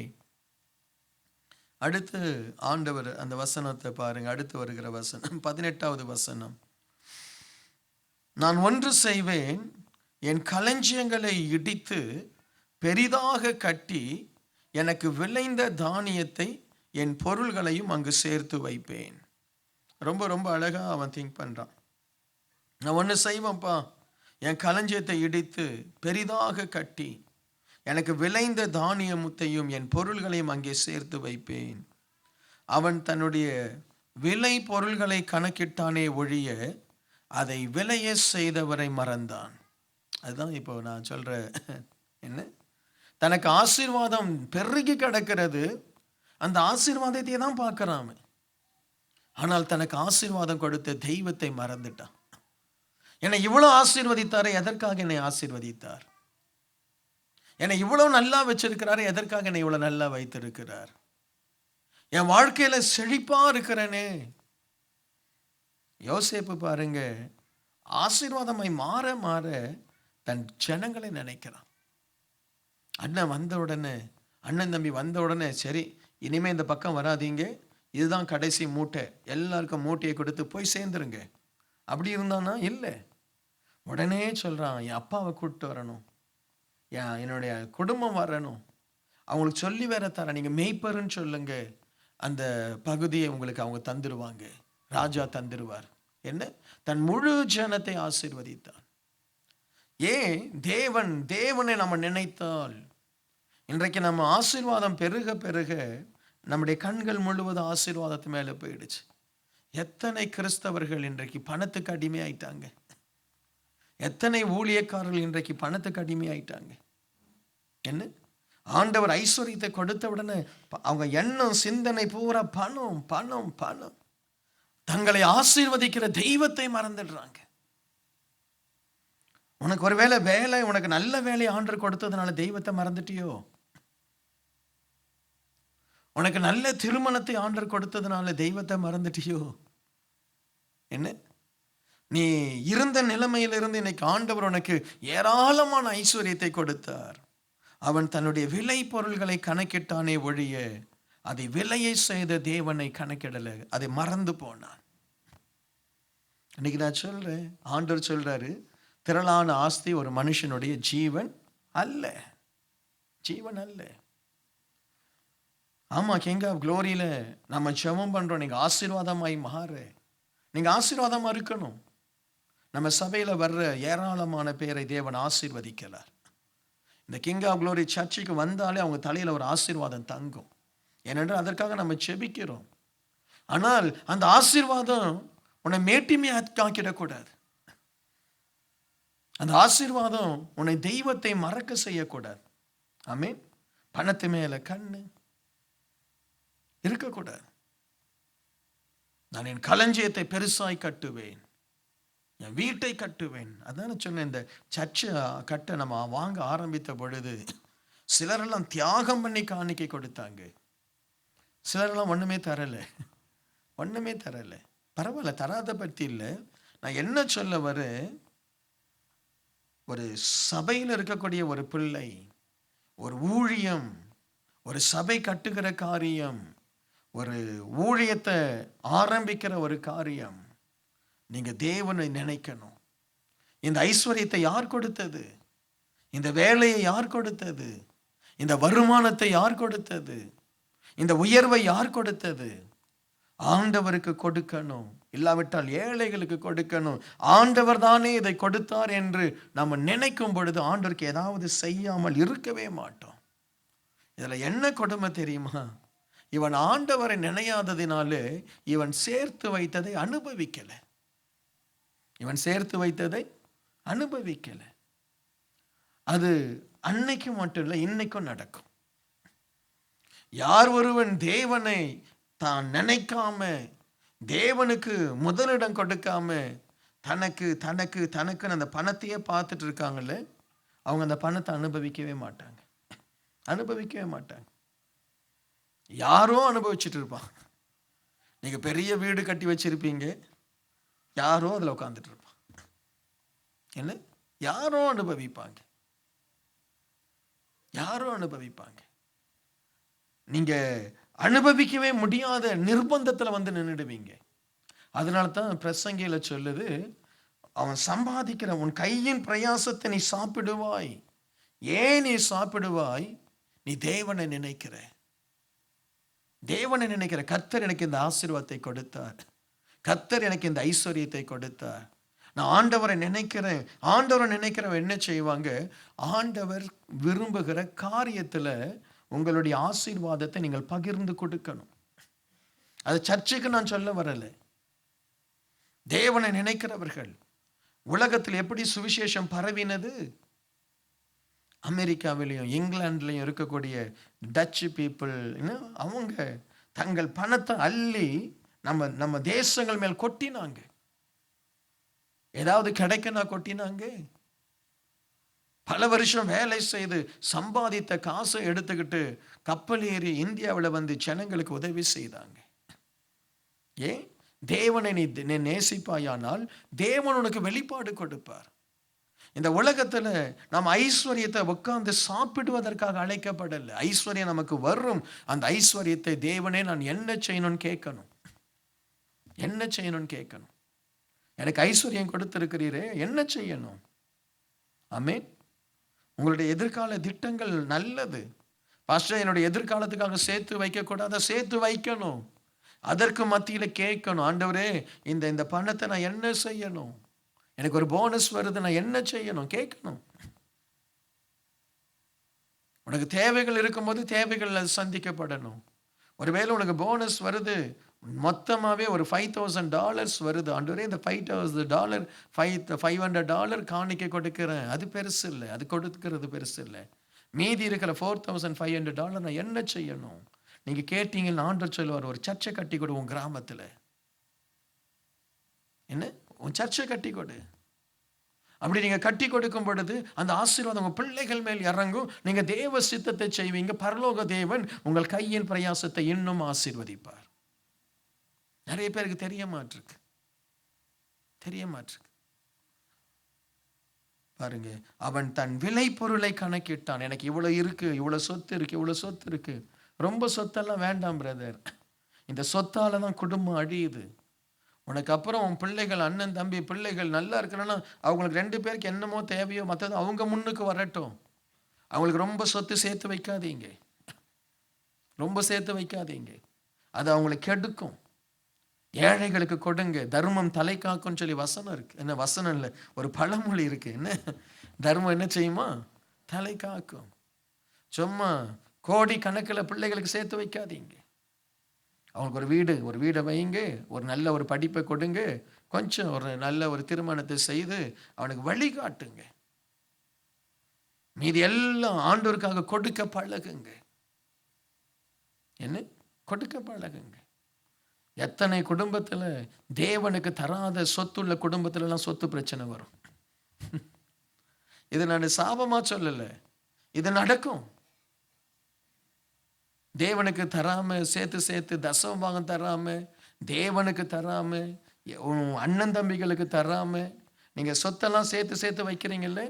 அடுத்து ஆண்டவர் அந்த வசனத்தை பாருங்க. அடுத்து வருகிற வசனம் 18வது வசனம். நான் ஒன்று செய்வேன், என் களஞ்சியங்களை இடித்து பெரிதாக கட்டி எனக்கு விளைந்த தானியத்தை என் பொருள்களையும் அங்கு சேர்த்து வைப்பேன். ரொம்ப ரொம்ப அழகா அவன் திங்க் பண்றான். நான் ஒன்று செய்வேன்ப்பா, என் களஞ்சியத்தை இடித்து பெரிதாக கட்டி எனக்கு விளைந்த தானியத்தையும் என் பொருள்களையும் அங்கே சேர்த்து வைப்பேன். அவன் தன்னுடைய விலை பொருள்களை கணக்கிட்டானே ஒழிய அதை விளைய செய்தவரை மறந்தான். அதுதான் இப்போ நான் சொல்ற என்ன, தனக்கு ஆசீர்வாதம் பெருகி கிடக்கிறது, அந்த ஆசீர்வாதத்தை தான் பார்க்கறான். ஆனால் தனக்கு ஆசீர்வாதம் கொடுத்த தெய்வத்தை மறந்துட்டான். என்னை இவ்வளவு ஆசீர்வதித்தாரே, எதற்காக என்னை ஆசீர்வதித்தார்? என்னை இவ்வளவு நல்லா வச்சிருக்கிறாரு, எதற்காக என்னை இவ்வளவு நல்லா வைத்திருக்கிறார்? என் வாழ்க்கையில செழிப்பா இருக்கிறனே. யோசேப்பு பாருங்க, ஆசீர்வாதமாய் மாற மாற தன் ஜனங்களை நினைக்கிறான். அண்ணன் வந்த உடனே, அண்ணன் தம்பி வந்த உடனே, சரி இனிமே இந்த பக்கம் வராதீங்க, இதுதான் கடைசி மூட்டை, எல்லாருக்கும் மூட்டையை கொடுத்து போய் சேர்ந்துருங்க. அப்படி இருந்தானா? இல்லை. உடனே சொல்றான், என் அப்பாவை கூப்பிட்டு வரணும், என்னுடைய குடும்பம் வரணும், அவங்களுக்கு சொல்லி வேற தரேன், நீங்க மேய்ப்பருன்னு சொல்லுங்க, அந்த பகுதியை உங்களுக்கு அவங்க தந்துடுவாங்க. ராஜா தந்துடுவார். என்ன? தன் முழு ஜனத்தை ஆசீர்வதித்தான். ஏன்? தேவனை நம்ம நினைத்தால் இன்றைக்கு நம்ம ஆசீர்வாதம் பெருக பெருக நம்முடைய கண்கள் முழுவதும் ஆசீர்வாதத்து மேலே போயிடுச்சு. எத்தனை கிறிஸ்தவர்கள் இன்றைக்கு பணத்துக்கு அடிமையாயிட்டாங்க. எத்தனை ஊழியக்காரர்கள் இன்றைக்கு பணத்துக்கு அடிமையாயிட்டாங்க. என்ன? ஆண்டவர் ஐஸ்வர்யத்தை கொடுத்த உடனே அவங்க எண்ணம் சிந்தனை பூரா பணம் பணம் பணம். தங்களை ஆசீர்வதிக்கிற தெய்வத்தை மறந்துடுறாங்க. உனக்கு ஒருவேளை வேலை, உனக்கு நல்ல வேலை ஆண்டவர் கொடுத்ததுனால தெய்வத்தை மறந்துட்டியோ? உனக்கு நல்ல திருமணத்தை ஆண்டவர் கொடுத்ததுனால தெய்வத்தை மறந்துட்டியோ? என்ன? நீ இருந்த நிலைமையிலிருந்து இன்னைக்கு ஆண்டவர் உனக்கு ஏராளமான ஐஸ்வர்யத்தை கொடுத்தார். அவன் தன்னுடைய விலை பொருள்களை கணக்கிட்டானே ஒழிய அதை விலையை செய்த தேவனை கணக்கிடலை. அதை மறந்து போனான். இன்னைக்கு நான் சொல்றேன், ஆண்டவர் சொல்றாரு, திரளான ஆஸ்தி ஒரு மனுஷனுடைய ஜீவன் அல்ல. ஜீவன் அல்ல. ஆமா, கிங் ஆஃப் க்ளோரியில நம்ம ஜெபம் பண்றோம், நீங்க ஆசீர்வாதமாய் மாறு, நீங்க ஆசீர்வாதமா இருக்கணும். நம்ம சபையில வர்ற ஏராளமான பேரை தேவன் ஆசீர்வதிக்கிறார். இந்த கிங் ஆஃப் க்ளோரி சர்ச்சுக்கு வந்தாலே அவங்க தலையில ஒரு ஆசீர்வாதம் தங்கும். ஏனென்றால் அதற்காக நம்ம செபிக்கிறோம். ஆனால் அந்த ஆசீர்வாதம் உன்னை மேட்டிமையா காக்கிடக்கூடாது. அந்த ஆசீர்வாதம் உன்னை தெய்வத்தை மறக்க செய்யக்கூடாது. ஆமென். பணத்து மேல கண்ணு இருக்கக்கூடாது. நான் என் களஞ்சியத்தை பெருசாய் கட்டுவேன், என் வீட்டை கட்டுவேன். அதான சொன்னேன். இந்த சர்ச்சை கட்ட நம்ம வாங்க ஆரம்பித்த பொழுது சிலரெல்லாம் தியாகம் பண்ணி காணிக்கை கொடுத்தாங்க. சிலரெல்லாம் ஒண்ணுமே தரல. பரவாயில்ல, தராத பற்றி இல்லை. நான் என்ன சொல்ல வரேன், ஒரு சபையில் இருக்கக்கூடிய ஒரு பிள்ளை, ஒரு ஊழியம், ஒரு சபை கட்டுகிற காரியம், ஒரு ஊழியத்தை ஆரம்பிக்கிற ஒரு காரியம், நீங்க தேவனை நினைக்கணும். இந்த ஐஸ்வர்யத்தை யார் கொடுத்தது? இந்த வேலையை யார் கொடுத்தது? இந்த வருமானத்தை யார் கொடுத்தது? இந்த உயர்வை யார் கொடுத்தது? ஆண்டவருக்கு கொடுக்கணும். இல்லாவிட்டால் ஏழைகளுக்கு கொடுக்கணும். ஆண்டவர் தானே இதை கொடுத்தார் என்று நம்ம நினைக்கும் பொழுது ஆண்டவருக்கு ஏதாவது செய்யாமல் இருக்கவே மாட்டோம். இதுல என்ன கொடுமை தெரியுமா? இவன் ஆண்டவரை நினையாததினாலே இவன் சேர்த்து வைத்ததை அனுபவிக்கல. அது அன்னைக்கு மட்டும் இல்லை, இன்னைக்கும் நடக்கும். யார் ஒருவன் தேவனை தான் நினைக்காம, தேவனுக்கு முதலிடம் கொடுக்காம, தனக்கு தனக்கு தனக்குன்னு அந்த பணத்தையே பார்த்துட்டு இருக்காங்கல்ல, அவங்க அந்த பணத்தை அனுபவிக்கவே மாட்டாங்க. யாரோ அனுபவிச்சுட்டு இருப்பான். நீங்க பெரிய வீடு கட்டி வச்சிருப்பீங்க, யாரோ அதுல உட்காந்துட்டு இருப்பான். என்ன? யாரோ அனுபவிப்பாங்க. நீங்க அனுபவிக்கவே முடியாத நிர்பந்தத்துல வந்து நின்றுடுவீங்க. அதனால தான் பிரசங்கில சொல்லுது, அவன் சம்பாதிக்கிற உன் கையின் பிரயாசத்தை நீ சாப்பிடுவாய். ஏன் நீ சாப்பிடுவாய்? நீ தேவனை நினைக்கிற. கர்த்தர் எனக்கு இந்த ஆசீர்வாதத்தை கொடுத்தார், கர்த்தர் எனக்கு இந்த ஐஸ்வர்யத்தை கொடுத்தார். நான் ஆண்டவரை நினைக்கிறவன் என்ன செய்வாங்க? ஆண்டவர் விரும்புகிற காரியத்துல உங்களுடைய ஆசீர்வாதத்தை நீங்கள் பகிர்ந்து கொடுக்கணும். அது சர்ச்சுக்கு நான் சொல்ல வரல. தேவனை நினைக்கிறவர்கள் உலகத்தில் எப்படி சுவிசேஷம் பரவினது? அமெரிக்காவிலையும் இங்கிலாந்துலையும் இருக்கக்கூடிய டச்சு பீப்புள், அவங்க தங்கள் பணத்தை அள்ளி நம்ம தேசங்கள் மேல் கொட்டினாங்க. ஏதாவது கிடைக்கனா கொட்டினாங்க. பல வருஷம் வேலை செய்து சம்பாதித்த காசை எடுத்துக்கிட்டு கப்பல் ஏறி இந்தியாவில் வந்து ஜனங்களுக்கு உதவி செய்தாங்க. ஏன்? தேவனை நீ நேசிப்பாயானால் தேவன் உனக்கு வெளிப்பாடு கொடுப்பார். இந்த உலகத்துல நாம் ஐஸ்வர்யத்தை உட்கார்ந்து சாப்பிடுவதற்காக அழைக்கப்படல. ஐஸ்வர்யம் நமக்கு வரும். அந்த ஐஸ்வர்யத்தை தேவனே நான் என்ன செய்யணும்னு கேட்கணும். எனக்கு ஐஸ்வர்யம் கொடுத்திருக்கிறீரே, என்ன செய்யணும்? ஆமென். உங்களுடைய எதிர்கால திட்டங்கள் நல்லது. பாஸ்டர் என்னுடைய எதிர்காலத்துக்காக சேர்த்து வைக்கக்கூடாது, சேர்த்து வைக்கணும். அதற்கு மத்தியில் கேட்கணும், ஆண்டவரே இந்த பணத்தை நான் என்ன செய்யணும், எனக்கு ஒரு போனஸ் வருது, நான் என்ன செய்யணும் கேட்கணும். உனக்கு தேவைகள் இருக்கும்போது தேவைகள் அது சந்திக்கப்படணும். ஒருவேளை உனக்கு போனஸ் வருது, மொத்தமாகவே ஒரு $5,000 வருது, ஆண்டவரே இந்த $5,000 $500 காணிக்கை கொடுக்கிறேன், அது பெருசு இல்லை, அது கொடுக்கிறது பெருசு இல்லை. மீதி இருக்கிற $4,500 நான் என்ன செய்யணும்? நீங்கள் கேட்டீங்கன்னு ஆண்டவர் சொல்லுவார், ஒரு சர்ச்சை கட்டி கொடு உன் கிராமத்தில். என்ன, உன் சர்ச்சை கட்டி கொடு. அப்படி நீங்கள் கட்டி கொடுக்கும் பொழுது அந்த ஆசீர்வாதம் உங்கள் பிள்ளைகள் மேல் இறங்கும். நீங்கள் தேவ சித்தத்தை செய்வீங்க. பரலோக தேவன் உங்கள் கையின் பிரயாசத்தை இன்னும் ஆசீர்வதிப்பார். நிறைய பேருக்கு தெரிய மாட்டிருக்கு. பாருங்க, அவன் தன் விலை பொருளை கணக்கிட்டான். எனக்கு இவ்வளோ இருக்கு, இவ்வளோ சொத்து இருக்கு, இவ்வளோ சொத்து இருக்கு. ரொம்ப சொத்தெல்லாம் வேண்டாம் பிரதர். இந்த சொத்தால தான் குடும்பம் அழியுது. உனக்கு அப்புறம் உன் பிள்ளைகள், அண்ணன் தம்பி பிள்ளைகள் நல்லா இருக்கணும்னா அவங்களுக்கு 2 பேருக்கு என்னமோ தேவையோ மற்றது அவங்க முன்னுக்கு வரட்டும். அவங்களுக்கு ரொம்ப சொத்து சேர்த்து வைக்காதீங்க, ரொம்ப சேர்த்து வைக்காதீங்க. அது அவங்களை கெடுக்கும். ஏழைகளுக்கு கொடுங்க, தர்மம் தலை காக்கும்னு சொல்லி வசனம் இருக்கு. என்ன வசனம் இல்லை, ஒரு பழமொழி இருக்கு. என்ன தர்மம் என்ன செய்யுமா? தலை காக்கும். சும்மா கோடி கணக்கில் பிள்ளைகளுக்கு சேர்த்து வைக்காதீங்க. அவங்களுக்கு ஒரு வீடை வைங்க, ஒரு நல்ல ஒரு படிப்பை கொடுங்க, கொஞ்சம் ஒரு நல்ல ஒரு திருமணத்தை செய்து அவனுக்கு வழிகாட்டுங்க. மீதி எல்லாம் ஆண்டவருக்காக கொடுக்க பழகுங்க. என்ன கொடுக்க பழகுங்க. எத்தனை குடும்பத்தில் தேவனுக்கு தராத சொத்துள்ள குடும்பத்திலலாம் சொத்து பிரச்சனை வரும். இது நான் சாபமா சொல்லலை, இது நடக்கும். தேவனுக்கு தராம சேர்த்து தசமபாகம் தராம, தேவனுக்கு தராம, அண்ணன் தம்பிகளுக்கு தராம நீங்க சொத்தெல்லாம் சேர்த்து வைக்கிறீங்கல்ல,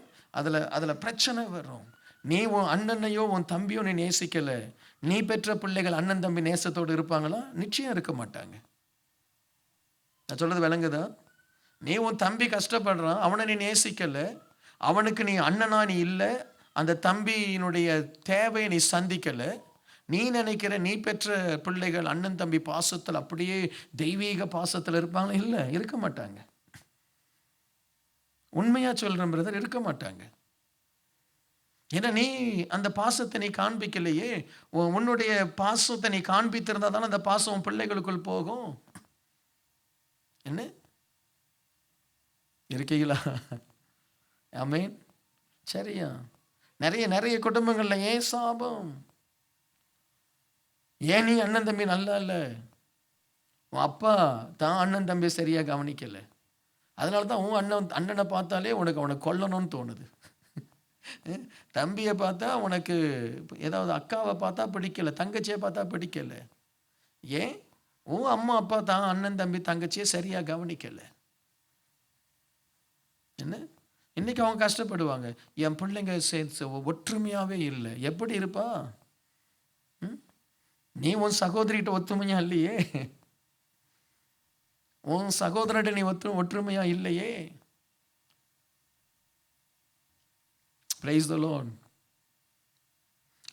அதுல பிரச்சனை வரும். நீ உன் அண்ணனையோ உன் தம்பியோ நீ நேசிக்கல, நீ பெற்ற பிள்ளைகள் அண்ணன் தம்பி நேசத்தோடு இருப்பாங்களா? நிச்சயம் இருக்க மாட்டாங்க. நான் சொல்றது விளங்குதா? நீ உன் தம்பி கஷ்டப்படுறான், அவனை நீ நேசிக்கல, அவனுக்கு நீ அண்ணனா நீ இல்லை, அந்த தம்பியினுடைய தேவையை நீ சந்திக்கல, நீ நினைக்கிற நீ பெற்ற பிள்ளைகள் அண்ணன் தம்பி பாசத்தில் அப்படியே தெய்வீக பாசத்தில் இருப்பாங்களா? இல்லை, இருக்க மாட்டாங்க. உண்மையா சொல்றேன் பிரதர், இருக்க மாட்டாங்க. ஏன்னா நீ அந்த பாசத்தை நீ காண்பிக்கலையே. உன்னுடைய பாசத்தை நீ காண்பித்திருந்தா தானே அந்த பாசம் உன் பிள்ளைகளுக்குள் போகும். என்ன இருக்கீங்களா? ஆமென். சரியா? நிறைய குடும்பங்கள்ல ஏன் சாபம்? ஏன் நீ அண்ணன் தம்பி நல்லா இல்லை, உன் அப்பா தான் அண்ணன் தம்பி சரியா கவனிக்கல, அதனால தான் உன் அண்ணனை பார்த்தாலே உனக்கு அவனை கொல்லணும்னு தோணுது. தம்பியை பார்த்தா உனக்கு ஏதாவது, அக்காவை பார்த்தா பிடிக்கல, தங்கச்சியை பார்த்தா பிடிக்கல. ஏன்? உன் அம்மா அப்பா தான் அண்ணன் தம்பி தங்கச்சியை சரியா கவனிக்கல. என்ன இன்னைக்கு அவங்க கஷ்டப்படுவாங்க, என் பிள்ளைங்க ஒற்றுமையாவே இல்லை. எப்படி இருப்பா? நீ உன் சகோதரிகிட்ட ஒத்துமையா இல்லையே, உன் சகோதரர்கிட்ட நீ ஒற்றுமையா இல்லையே. Praise the Lord.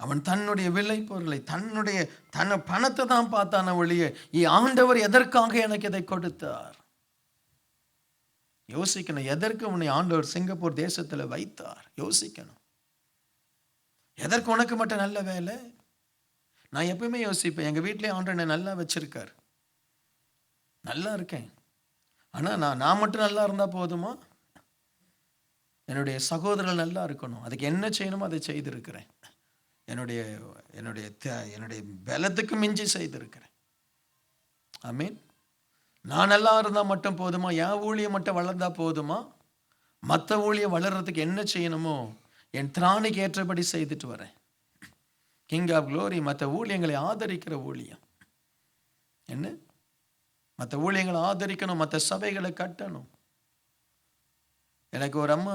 அவன் தன்னுடைய விலை பொருளை, தன்னை பணத்தை தான் பார்த்தான ஒழிய ஆண்டவர் எதற்காக எனக்கு இதை கொடுத்தார் யோசிக்கணும். எதற்கு உன்னை ஆண்டவர் சிங்கப்பூர் தேசத்துல வைத்தார் யோசிக்கணும். எதற்கு உனக்கு மட்டும் நல்ல வேலை? நான் எப்பவுமே யோசிப்பேன், எங்கள் வீட்டிலே ஆண்டவர் என்னை நல்லா வச்சிருக்கார், நல்லா இருக்கேன். ஆனால் நான் மட்டும் நல்லா இருந்தால் போதுமா? என்னுடைய சகோதரர்கள் நல்லா இருக்கணும். அதுக்கு என்ன செய்யணுமோ அதை செய்திருக்கிறேன். என்னுடைய பலத்துக்கு மிஞ்சி செய்திருக்கிறேன். ஆமீன். நான் நல்லா இருந்தால் மட்டும் போதுமா? என் ஊழியம் மட்டும் வளர்ந்தா போதுமா? மற்ற ஊழியம் வளர்றதுக்கு என்ன செய்யணுமோ என் திராணிக்கு ஏற்றபடி செய்துட்டு வரேன். கிங் ஆஃப் க்ளோரி மற்ற ஊழியங்களை ஆதரிக்கிற ஊழியம். என்ன? மற்ற ஊழியங்களை ஆதரிக்கணும், மற்ற சபைகளை கட்டணும். எனக்கு ஒரு அம்மா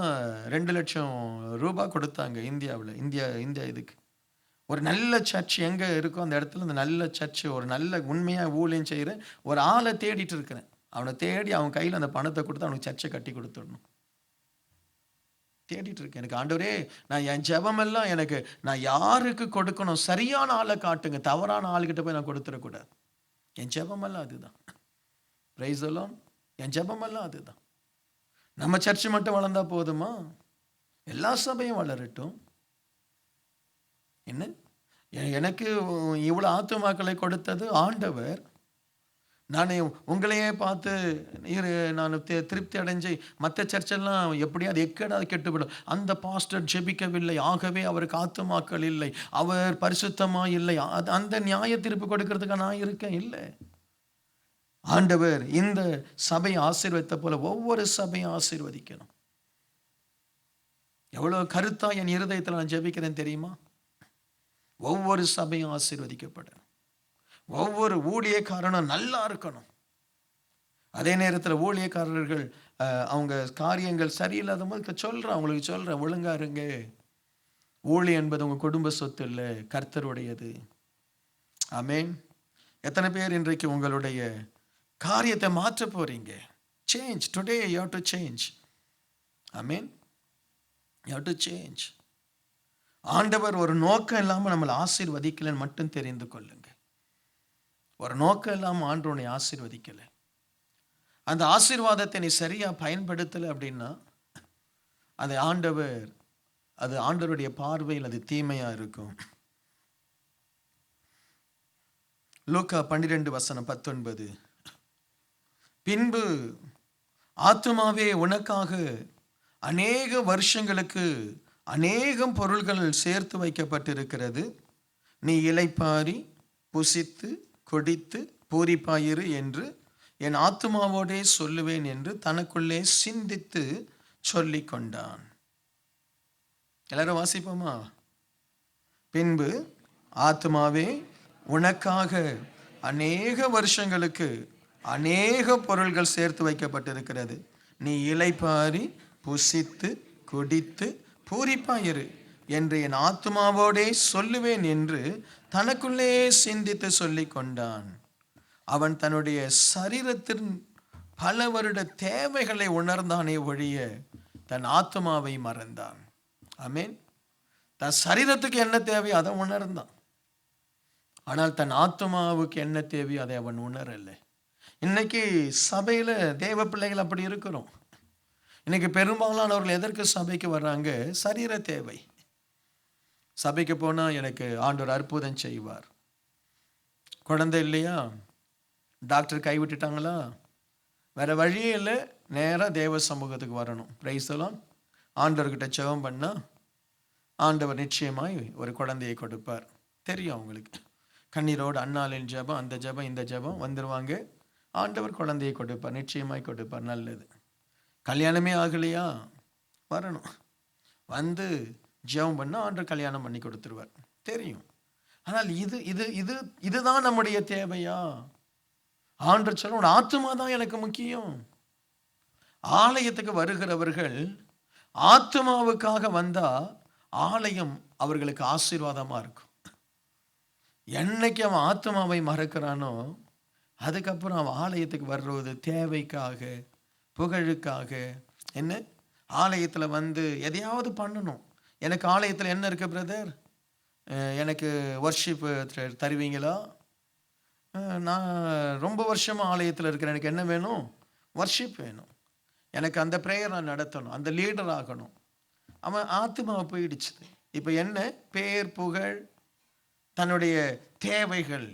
2 லட்சம் ரூபாய் கொடுத்தாங்க இந்தியாவில். இந்தியா இதுக்கு ஒரு நல்ல சர்ச் எங்கே இருக்கோ அந்த இடத்துல அந்த நல்ல சர்ச், ஒரு நல்ல உண்மையாக ஊழியம் செய்கிற ஒரு ஆளை தேடிட்டு இருக்கிறேன். அவனை தேடி அவன் கையில் அந்த பணத்தை கொடுத்து அவனுக்கு சர்ச்சை கட்டி கொடுத்துடணும். தேடிட்டு இருக்கேன். எனக்கு ஆண்டவரே, நான் என் ஜெபமெல்லாம் எனக்கு நான் யாருக்கு கொடுக்கணும், சரியான ஆளை காட்டுங்க, தவறான ஆளுகிட்ட போய் நான் கொடுத்துடக்கூடாது. என் ஜெபமெல்லாம் அதுதான். Price the Lord. என் ஜெபமெல்லாம் அதுதான். நம்ம சர்ச்சு மட்டும் வளர்ந்தா போதுமா? எல்லா சபையும் வளரட்டும். என்ன, எனக்கு இவ்வளோ ஆத்துமாக்களை கொடுத்தது ஆண்டவர். நான் உங்களையே பார்த்து நான் திருப்தி அடைஞ்சு மற்ற சர்ச்செல்லாம் எப்படியாவது எக்கடாது கெட்டுவிடும், அந்த பாஸ்டர் ஜெபிக்கவில்லை, ஆகவே அவருக்கு ஆத்துமாக்கள் இல்லை, அவர் பரிசுத்தமாக இல்லை, அந்த நியாய தீர்ப்பு கொடுக்கறதுக்கு நான் இருக்கேன்? இல்லை. ஆண்டவர் இந்த சபையை ஆசீர்வதித்த போல ஒவ்வொரு சபையும் ஆசீர்வதிக்கணும். எவ்வளோ கருத்தா என் இருதயத்தில் நான் ஜெபிக்கிறேன் தெரியுமா? ஒவ்வொரு சபையும் ஆசீர்வதிக்கப்படணும். ஒவ்வொரு ஊழியக்காரனும் நல்லா இருக்கணும். அதே நேரத்தில் ஊழியக்காரர்கள் அவங்க காரியங்கள் சரியில்லாத போது சொல்கிறேன், அவங்களுக்கு சொல்கிறேன், ஒழுங்கா இருங்க. ஊழியம் என்பது உங்கள் குடும்ப சொத்து இல்லை, கர்த்தருடையது. ஆமென். எத்தனை பேர் இன்றைக்கு உங்களுடைய காரியத்தை மாற்ற போறீங்க? Change today. You have to change. Amen. You have to change. ஆண்டவர் ஒரு நோக்கம் இல்லாமல் நம்மளை ஆசீர்வதிக்கலன்னு மட்டும் தெரிந்து கொள்ளுங்க. ஒரு நோக்கம் இல்லாமல் ஆண்டவனை ஆசீர்வதிக்கலை. அந்த ஆசீர்வாதத்தை நீ சரியா பயன்படுத்தலை அப்படின்னா அது ஆண்டவருடைய பார்வையில் அது தீமையா இருக்கும். லூக்கா 12:19. பின்பு ஆத்துமாவே உனக்காக அநேக வருஷங்களுக்கு அநேகம் பொருள்கள் சேர்த்து வைக்கப்பட்டிருக்கிறது, நீ இளைப்பாரி புசித்து குடித்து பூரிப்பாயிரு என்று என் ஆத்துமாவோடே சொல்லுவேன் என்று தனக்குள்ளே சிந்தித்து சொல்லி கொண்டான். எல்லாரும் வாசிப்போமா? பின்பு ஆத்துமாவே உனக்காக அநேக வருஷங்களுக்கு அநேக பொருள்கள் சேர்த்து வைக்கப்பட்டிருக்கிறது, நீ இளைப்பாரி புசித்து குடித்து பூரிப்பாயிரு என்று என் ஆத்துமாவோடே சொல்லுவேன் என்று தனக்குள்ளே சிந்தித்து சொல்லி கொண்டான். அவன் தன்னுடைய சரீரத்தின் பல வருட தேவைகளை உணர்ந்தானே ஒழிய தன் ஆத்துமாவை மறந்தான். ஆமென். தன் சரீரத்துக்கு என்ன தேவையோ அதை உணர்ந்தான். ஆனால் தன் ஆத்துமாவுக்கு என்ன தேவையோ அதை அவன் உணரலை. இன்னைக்கு சபையில தேவ பிள்ளைகள் அப்படி இருக்கிறோம். இன்னைக்கு பெரும்பாலானவர்கள் எதற்கு சபைக்கு வர்றாங்க? சரீர தேவை. சபைக்கு போனா எனக்கு ஆண்டவர் அற்புதம் செய்வார். குழந்தை இல்லையா, டாக்டர் கைவிட்டுட்டாங்களா, வேற வழியே இல்லை, நேராக தேவ சமூகத்துக்கு வரணும். Price the Lord. ஆண்டவர்கிட்ட ஜெபம் பண்ணா ஆண்டவர் நிச்சயமாய் ஒரு குழந்தையை கொடுப்பார். தெரியும் அவங்களுக்கு. கண்ணீரோடு அண்ணாளின் ஜெபம், அந்த ஜெபம், இந்த ஜெபம் வந்துடுவாங்க. ஆண்டவர் குழந்தையை கொடுப்பார், நிச்சயமாய் கொடுப்பார். நல்லது. கல்யாணமே ஆகலையா, வரணும், வந்து ஜெபம் பண்ண ஆண்டவர் கல்யாணம் பண்ணி கொடுத்துருவார். தெரியும். ஆனால் இதுதான் நம்முடைய தேவையா? ஆண்டவர் சொல்ல, உன் ஆத்துமா தான் எனக்கு முக்கியம். ஆலயத்துக்கு வருகிறவர்கள் ஆத்துமாவுக்காக வந்தா ஆலயம் அவர்களுக்கு ஆசீர்வாதமா இருக்கும். என்னைக்கு அவன் ஆத்துமாவை மறக்கிறானோ அதுக்கப்புறம் அவன் ஆலயத்துக்கு வர்றது தேவைக்காக, புகழுக்காக. என்ன, ஆலயத்தில் வந்து எதையாவது பண்ணணும். எனக்கு ஆலயத்தில் என்ன இருக்கு பிரதர், எனக்கு வர்ஷிப் தருவீங்களா? நான் ரொம்ப வருஷமாக ஆலயத்தில் இருக்கிறேன், எனக்கு என்ன வேணும்? வர்ஷிப் வேணும். எனக்கு அந்த ப்ரேயர் நான் நடத்தணும், அந்த லீடர் ஆகணும். அவன் ஆத்துமாவை போயிடுச்சு. இப்போ என்ன, பேர் புகழ், தன்னுடைய தேவைகள்,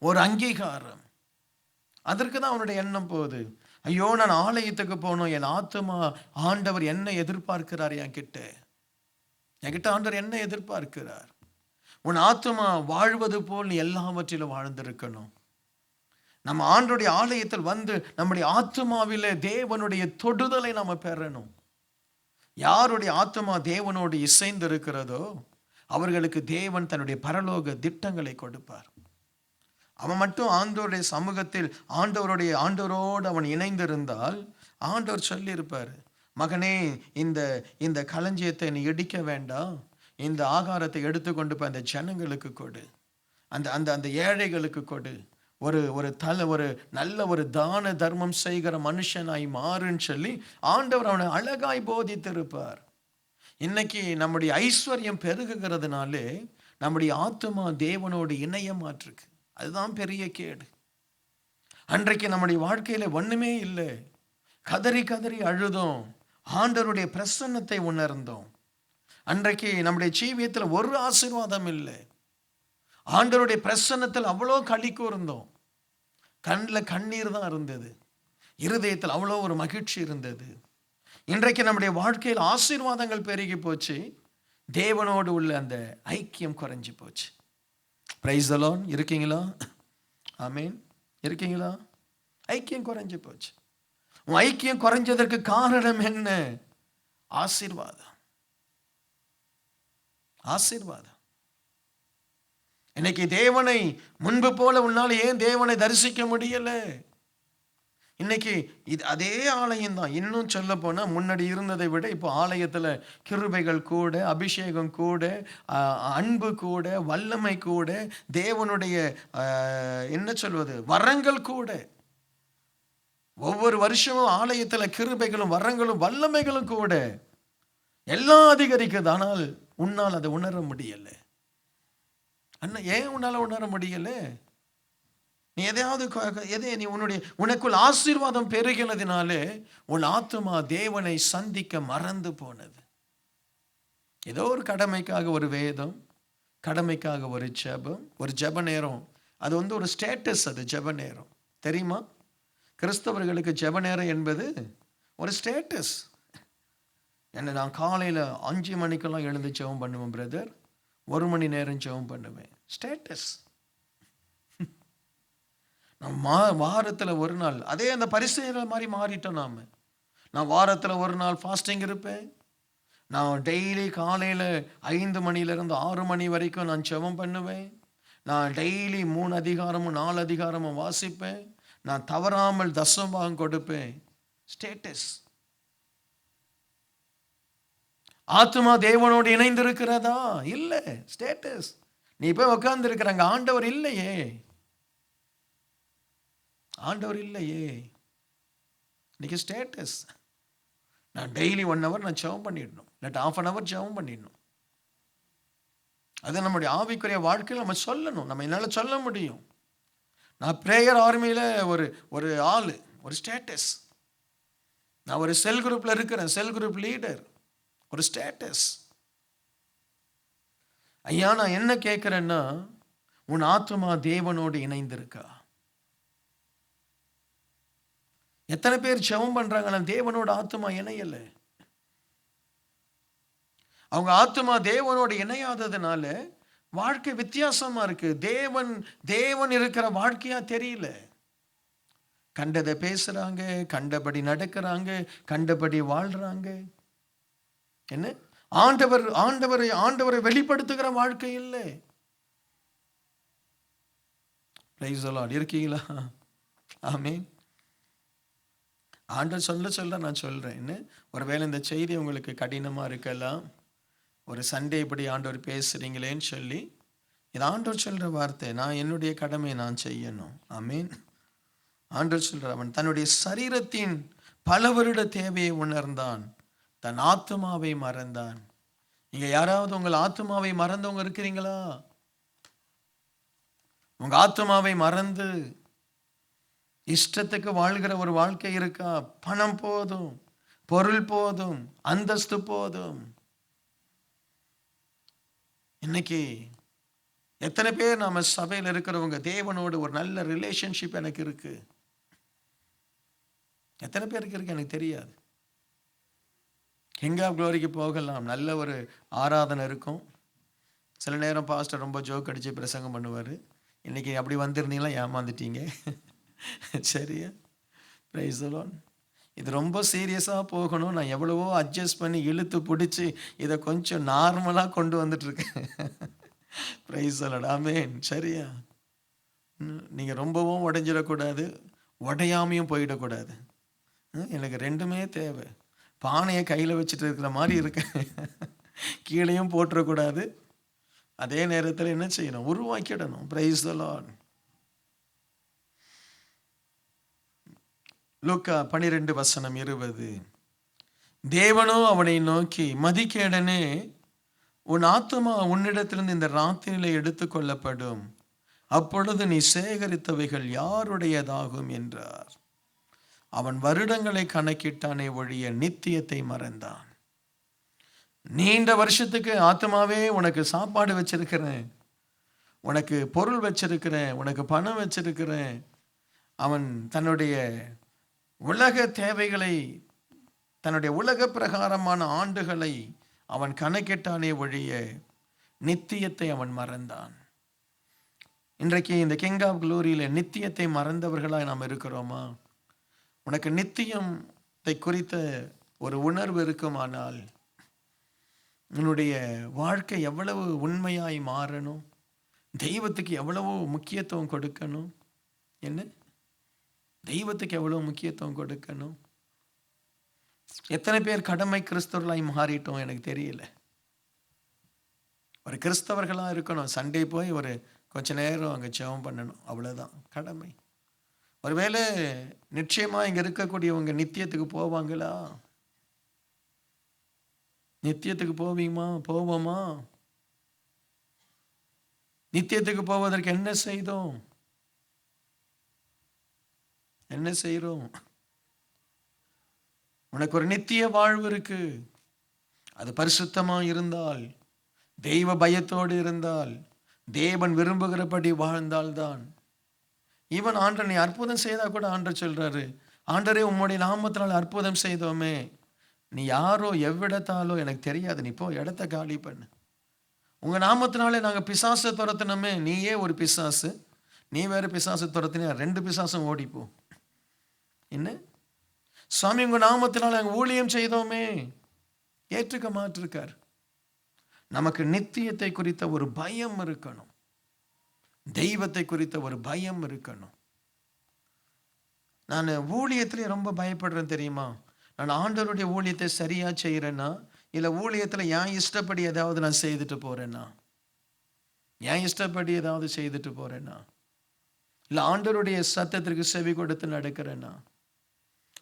ஒரு அங்கீகாரம், அதற்கு தான் அவனுடைய எண்ணம் போகுது. ஐயோ, நான் ஆலயத்துக்கு போகணும், என் ஆத்துமா, ஆண்டவர் என்ன எதிர்பார்க்கிறார் என்கிட்ட ஆண்டவர் என்ன எதிர்பார்க்கிறார்? உன் ஆத்துமா வாழ்வது போல் நீ எல்லாவற்றிலும் வாழ்ந்திருக்கணும். நம்ம ஆண்டவருடைய ஆலயத்தில் வந்து நம்முடைய ஆத்துமாவிலே தேவனுடைய தொடுதலை நாம பெறணும். யாருடைய ஆத்துமா தேவனோடு இசைந்து இருக்கிறதோ அவர்களுக்கு தேவன் தன்னுடைய பரலோக திட்டங்களை கொடுப்பார். அவன் மட்டும் ஆண்டவருடைய சமூகத்தில் ஆண்டவரோடு அவன் இணைந்திருந்தால் ஆண்டவர் சொல்லியிருப்பார், மகனே, இந்த களஞ்சியத்தை நீ இடிக்க வேண்டாம், இந்த ஆகாரத்தை எடுத்துக்கொண்டு போய் அந்த ஜனங்களுக்கு கொடு, அந்த ஏழைகளுக்கு கொடு, ஒரு நல்ல ஒரு தான தர்மம் செய்கிற மனுஷனாய் மாறுன்னு சொல்லி ஆண்டவர் அவனை அழகாய் போதித்திருப்பார். இன்னைக்கு நம்முடைய ஐஸ்வர்யம் பெருகுகிறதுனாலே நம்முடைய ஆத்துமா தேவனோடு இணைய மாற்றிருக்கு. அதுதான் பெரிய கேடு. அன்றைக்கு நம்முடைய வாழ்க்கையில ஒண்ணுமே இல்லை. கதறி கதறி அழுதோம், ஆண்டவருடைய பிரசன்னத்தை உணர்ந்தோம். அன்றைக்கு நம்முடைய ஜீவியத்தில் ஒரு ஆசீர்வாதம் இல்லை. ஆண்டவருடைய பிரசன்னத்தில் அவ்வளோ களி கூர்ந்தோம். கண்ணில் கண்ணீர் தான் இருந்தது, இருதயத்தில் அவ்வளோ ஒரு மகிழ்ச்சி இருந்தது. இன்றைக்கு நம்முடைய வாழ்க்கையில் ஆசீர்வாதங்கள் பெருகி போச்சு, தேவனோடு உள்ள அந்த ஐக்கியம் குறைஞ்சி போச்சு. Price the Lord. இருக்கீங்களா? ஆமீன். இருக்கீங்களா? ஐக்கியம் குறைஞ்சி போச்சு. உன் ஐக்கியம் குறைஞ்சதற்கு காரணம் என்ன? ஆசீர்வாதம். ஆசீர்வாதம். இன்னைக்கு தேவனை முன்பு போல உன்னால ஏன் தேவனை தரிசிக்க முடியல? இன்னைக்கு இது அதே ஆலயம் தான். இன்னும் சொல்ல போனா முன்னாடி இருந்ததை விட இப்போ ஆலயத்துல கிருபைகள் கூட, அபிஷேகம் கூட, அன்பு கூட, வல்லமை கூட, தேவனுடைய என்ன சொல்வது, வரங்கள் கூட. ஒவ்வொரு வருஷமும் ஆலயத்துல கிருபைகளும் வரங்களும் வல்லமைகளும் கூட எல்லாம் அதிகரிக்குது. ஆனால் உன்னால் அதை உணர முடியல. அண்ணா, ஏன் உன்னால உணர முடியல? நீ நீ உனக்குள் ஆசீர்வாதம் பெருகினதினாலே உன் ஆத்துமா தேவனை சந்திக்க மறந்து போனது. ஏதோ ஒரு கடமைக்காக ஒரு வேதம், கடமைக்காக ஒரு ஜெபம், ஒரு ஜெப நேரம், அது ஒரு ஸ்டேட்டஸ். அது ஜெப நேரம் தெரியுமா? கிறிஸ்தவர்களுக்கு ஜெப நேரம் என்பது ஒரு ஸ்டேட்டஸ். என்ன, நான் காலையில் 5 மணிக்கெல்லாம் எழுந்து ஜெபம் பண்ணுவேன் பிரதர், 1 மணி நேரம் ஜெபம் பண்ணுவேன். ஸ்டேட்டஸ். வாரத்தில் ஒரு நாள் அதே அந்த பரிசேயர்கள் மாதிரி மாறிட்டோம் நாம. நான் வாரத்தில் ஒரு நாள் ஃபாஸ்டிங் இருப்பேன். நான் டெய்லி காலையில் 5 மணிலேருந்து 6 மணி வரைக்கும் நான் ஜெபம் பண்ணுவேன். நான் டெய்லி 3 அதிகாரமும் 4 அதிகாரமும் வாசிப்பேன். நான் தவறாமல் தசமபாகம் கொடுப்பேன். ஸ்டேட்டஸ். ஆத்துமா தேவனோடு இணைந்திருக்கிறதா? இல்லை, ஸ்டேட்டஸ். நீ போய் உட்கார்ந்து இருக்கிறாங்க, ஆண்டவர் இல்லையே, ஆண்டவர் இல்லையே. இன்னைக்கு ஸ்டேட்டஸ். நான் டெய்லி 1 hour நான் ஜெபம் பண்ணிடணும், இல்லாட்டி 1/2 hour ஜெபம் பண்ணிடணும். அது நம்முடைய ஆவிக்குரிய வாழ்க்கையில் நம்ம சொல்லணும். நம்ம என்னால் சொல்ல முடியும். நான் பிரேயர் ஆர்மியில் ஒரு ஆள், ஒரு ஸ்டேட்டஸ். நான் ஒரு செல் குரூப்பில் இருக்கிறேன், செல் குரூப் லீடர், ஒரு ஸ்டேட்டஸ். ஐயா, நான் என்ன கேட்குறேன்னா, உன் ஆத்துமா தேவனோடு இணைந்திருக்கா? எத்தனை பேர் ஜெபம் பண்றாங்க, ஆனால் தேவனோட ஆத்துமா இணையல. அவங்க ஆத்துமா தேவனோடு இணையாததுனால வாழ்க்கை வித்தியாசமா இருக்கு. தேவன் இருக்கிற வாழ்க்கையா தெரியல. கண்டதை பேசுறாங்க, கண்டபடி நடக்கிறாங்க, கண்டபடி வாழ்றாங்க. என்ன, ஆண்டவரை வெளிப்படுத்துகிற வாழ்க்கை இல்லை. Price the Lord. இருக்கீங்களா? ஆமென். ஆண்டவர் சொல்ல நான் சொல்றேன். என்ன, ஒருவேளை இந்த செய்தி உங்களுக்கு கடினமா இருக்கலாம். ஒரு சண்டே இப்படி ஆண்டவர் பேசுறீங்களேன்னு சொல்லி, இது ஆண்டவர் சொல்ற வார்த்தை. நான் என்னுடைய கடமையை நான் செய்யணும். ஆமென். ஆண்டவர் சொல்ற, அவன் தன்னுடைய சரீரத்தின் பல வருட தேவையை உணர்ந்தான், தன் ஆத்துமாவை மறந்தான். நீங்க யாராவது உங்கள் ஆத்துமாவை மறந்தவங்க இருக்கிறீங்களா? உங்க ஆத்துமாவை மறந்து இஷ்டத்துக்கு வாழ்கிற ஒரு வாழ்க்கை இருக்கா? பணம் போதும், பொருள் போதும், அந்தஸ்து போதும். இன்னைக்கு எத்தனை பேர் நாம சபையில் இருக்கிறவங்க தேவனோடு ஒரு நல்ல ரிலேஷன்ஷிப் எனக்கு இருக்கு? எத்தனை பேருக்கு இருக்கு எனக்கு தெரியாது. கிங் ஆஃப் க்ளோரிக்கு போகலாம், நல்ல ஒரு ஆராதனை இருக்கும். சில நேரம் பாஸ்டர் ரொம்ப ஜோக் அடிச்சு பிரசங்கம் பண்ணுவார். இன்னைக்கு அப்படி வந்திருந்தீங்களா, ஏமாந்துட்டீங்க. சரியா? Price the Lord. இது ரொம்ப சீரியஸாக போகணும். நான் எவ்வளவோ அட்ஜஸ்ட் பண்ணி இழுத்து பிடிச்சி இதை கொஞ்சம் நார்மலாக கொண்டு வந்துட்டுருக்கேன். Price the lord. ஆமென். சரியா? நீங்கள் ரொம்பவும் உடைஞ்சிடக்கூடாது, உடையாமையும் போயிடக்கூடாது. எனக்கு ரெண்டுமே தேவை. பானையை கையில் வச்சுட்டு இருக்கிற மாதிரி இருக்கேன், கீழேயும் போட்டுறக்கூடாது. அதே நேரத்தில் என்ன செய்யணும்? உருவாக்கிடணும். Praise the lord. லூக்கா 12:20. தேவனோ அவனை நோக்கி, மதிகேடனே, உன் ஆத்துமா உன்னிடத்திலிருந்து இந்த ராத்திரியிலே எடுத்துக்கொள்ளப்படும். அப்பொழுது நீ சேகரித்தவைகள் யாருடையதாகும் என்றார். அவன் வருடங்களை கணக்கிட்டானே ஒழிய நித்தியத்தை மறந்தான். நீண்ட வருஷத்துக்கு ஆத்மாவே உனக்கு சாப்பாடு வச்சிருக்கிறேன், உனக்கு பொருள் வச்சிருக்கிறேன், உனக்கு பணம் வச்சிருக்கிறேன். அவன் தன்னுடைய உலக தேவைகளை, தன்னுடைய உலக பிரகாரமான ஆண்டுகளை அவன் கணக்கிட்டானே ஒழிய நித்தியத்தை அவன் மறந்தான். இன்றைக்கு இந்த கிங் ஆஃப் க்ளோரியில நித்தியத்தை மறந்தவர்களாய் நாம் இருக்கிறோமா? உனக்கு நித்தியத்தை குறித்த ஒரு உணர்வு இருக்குமானால் உன்னுடைய வாழ்க்கை எவ்வளவு உண்மையாய் மாறணும், தெய்வத்துக்கு எவ்வளவு முக்கியத்துவம் கொடுக்கணும். என்ன தெய்வத்துக்கு எவ்வளவு முக்கியத்துவம் கொடுக்கணும்? எத்தனை பேர் கடமை கிறிஸ்தவர்களாய் மாறிட்டோம் எனக்கு தெரியல. ஒரு கிறிஸ்தவர்களா இருக்கணும், சண்டே போய் ஒரு கொஞ்ச நேரம் அங்கே ஜெபம் பண்ணணும், அவ்வளோதான் கடமை. ஒருவேளை நிச்சயமா இங்க இருக்கக்கூடியவங்க நித்தியத்துக்கு போவாங்களா? நித்தியத்துக்கு போவோமா? நித்தியத்துக்கு போவதற்கு என்ன செய்தோம்? என்ன செய்கிறோம்? உனக்கு ஒரு நித்திய வாழ்வு இருக்கு. அது பரிசுத்தமா இருந்தால், தெய்வ பயத்தோடு இருந்தால், தேவன் விரும்புகிறபடி வாழ்ந்தால்தான். ஈவன் ஆண்டவர் நீ அற்புதம் செய்தா கூட ஆண்டவர் சொல்றாரு, ஆண்டரே உம்முடைய நாமத்தினால் அற்புதம் செய்தோமே, நீ யாரோ எவ்விடத்தாலோ எனக்கு தெரியாது, நீ போ இடத்த காலி பண்ணு. உங்க நாமத்தினாலே நாங்க பிசாசை துரத்தினோமே, நீயே ஒரு பிசாசு, நீ வேற பிசாசு துரத்தினா 2 பிசாசும் ஓடிப்போ. என்ன சுவாமி உங்க நாமத்தினால நாங்கள் ஊழியம் செய்தோமே, ஏற்றுக்க மாட்டிருக்கார். நமக்கு நித்தியத்தை குறித்த ஒரு பயம் இருக்கணும், தெய்வத்தை குறித்த ஒரு பயம் இருக்கணும். நான் ஊழியத்திலே ரொம்ப பயப்படுறேன் தெரியுமா? நான் ஆண்டவருடைய ஊழியத்தை சரியா செய்யறேன்னா, இல்லை ஊழியத்தில் என் இஷ்டப்படி ஏதாவது நான் செய்துட்டு போறேன்னா, என் இஷ்டப்படி ஏதாவது செய்துட்டு போறேன்னா, இல்லை ஆண்டவருடைய சத்தத்திற்கு செவி கொடுத்து நடக்கிறேன்னா,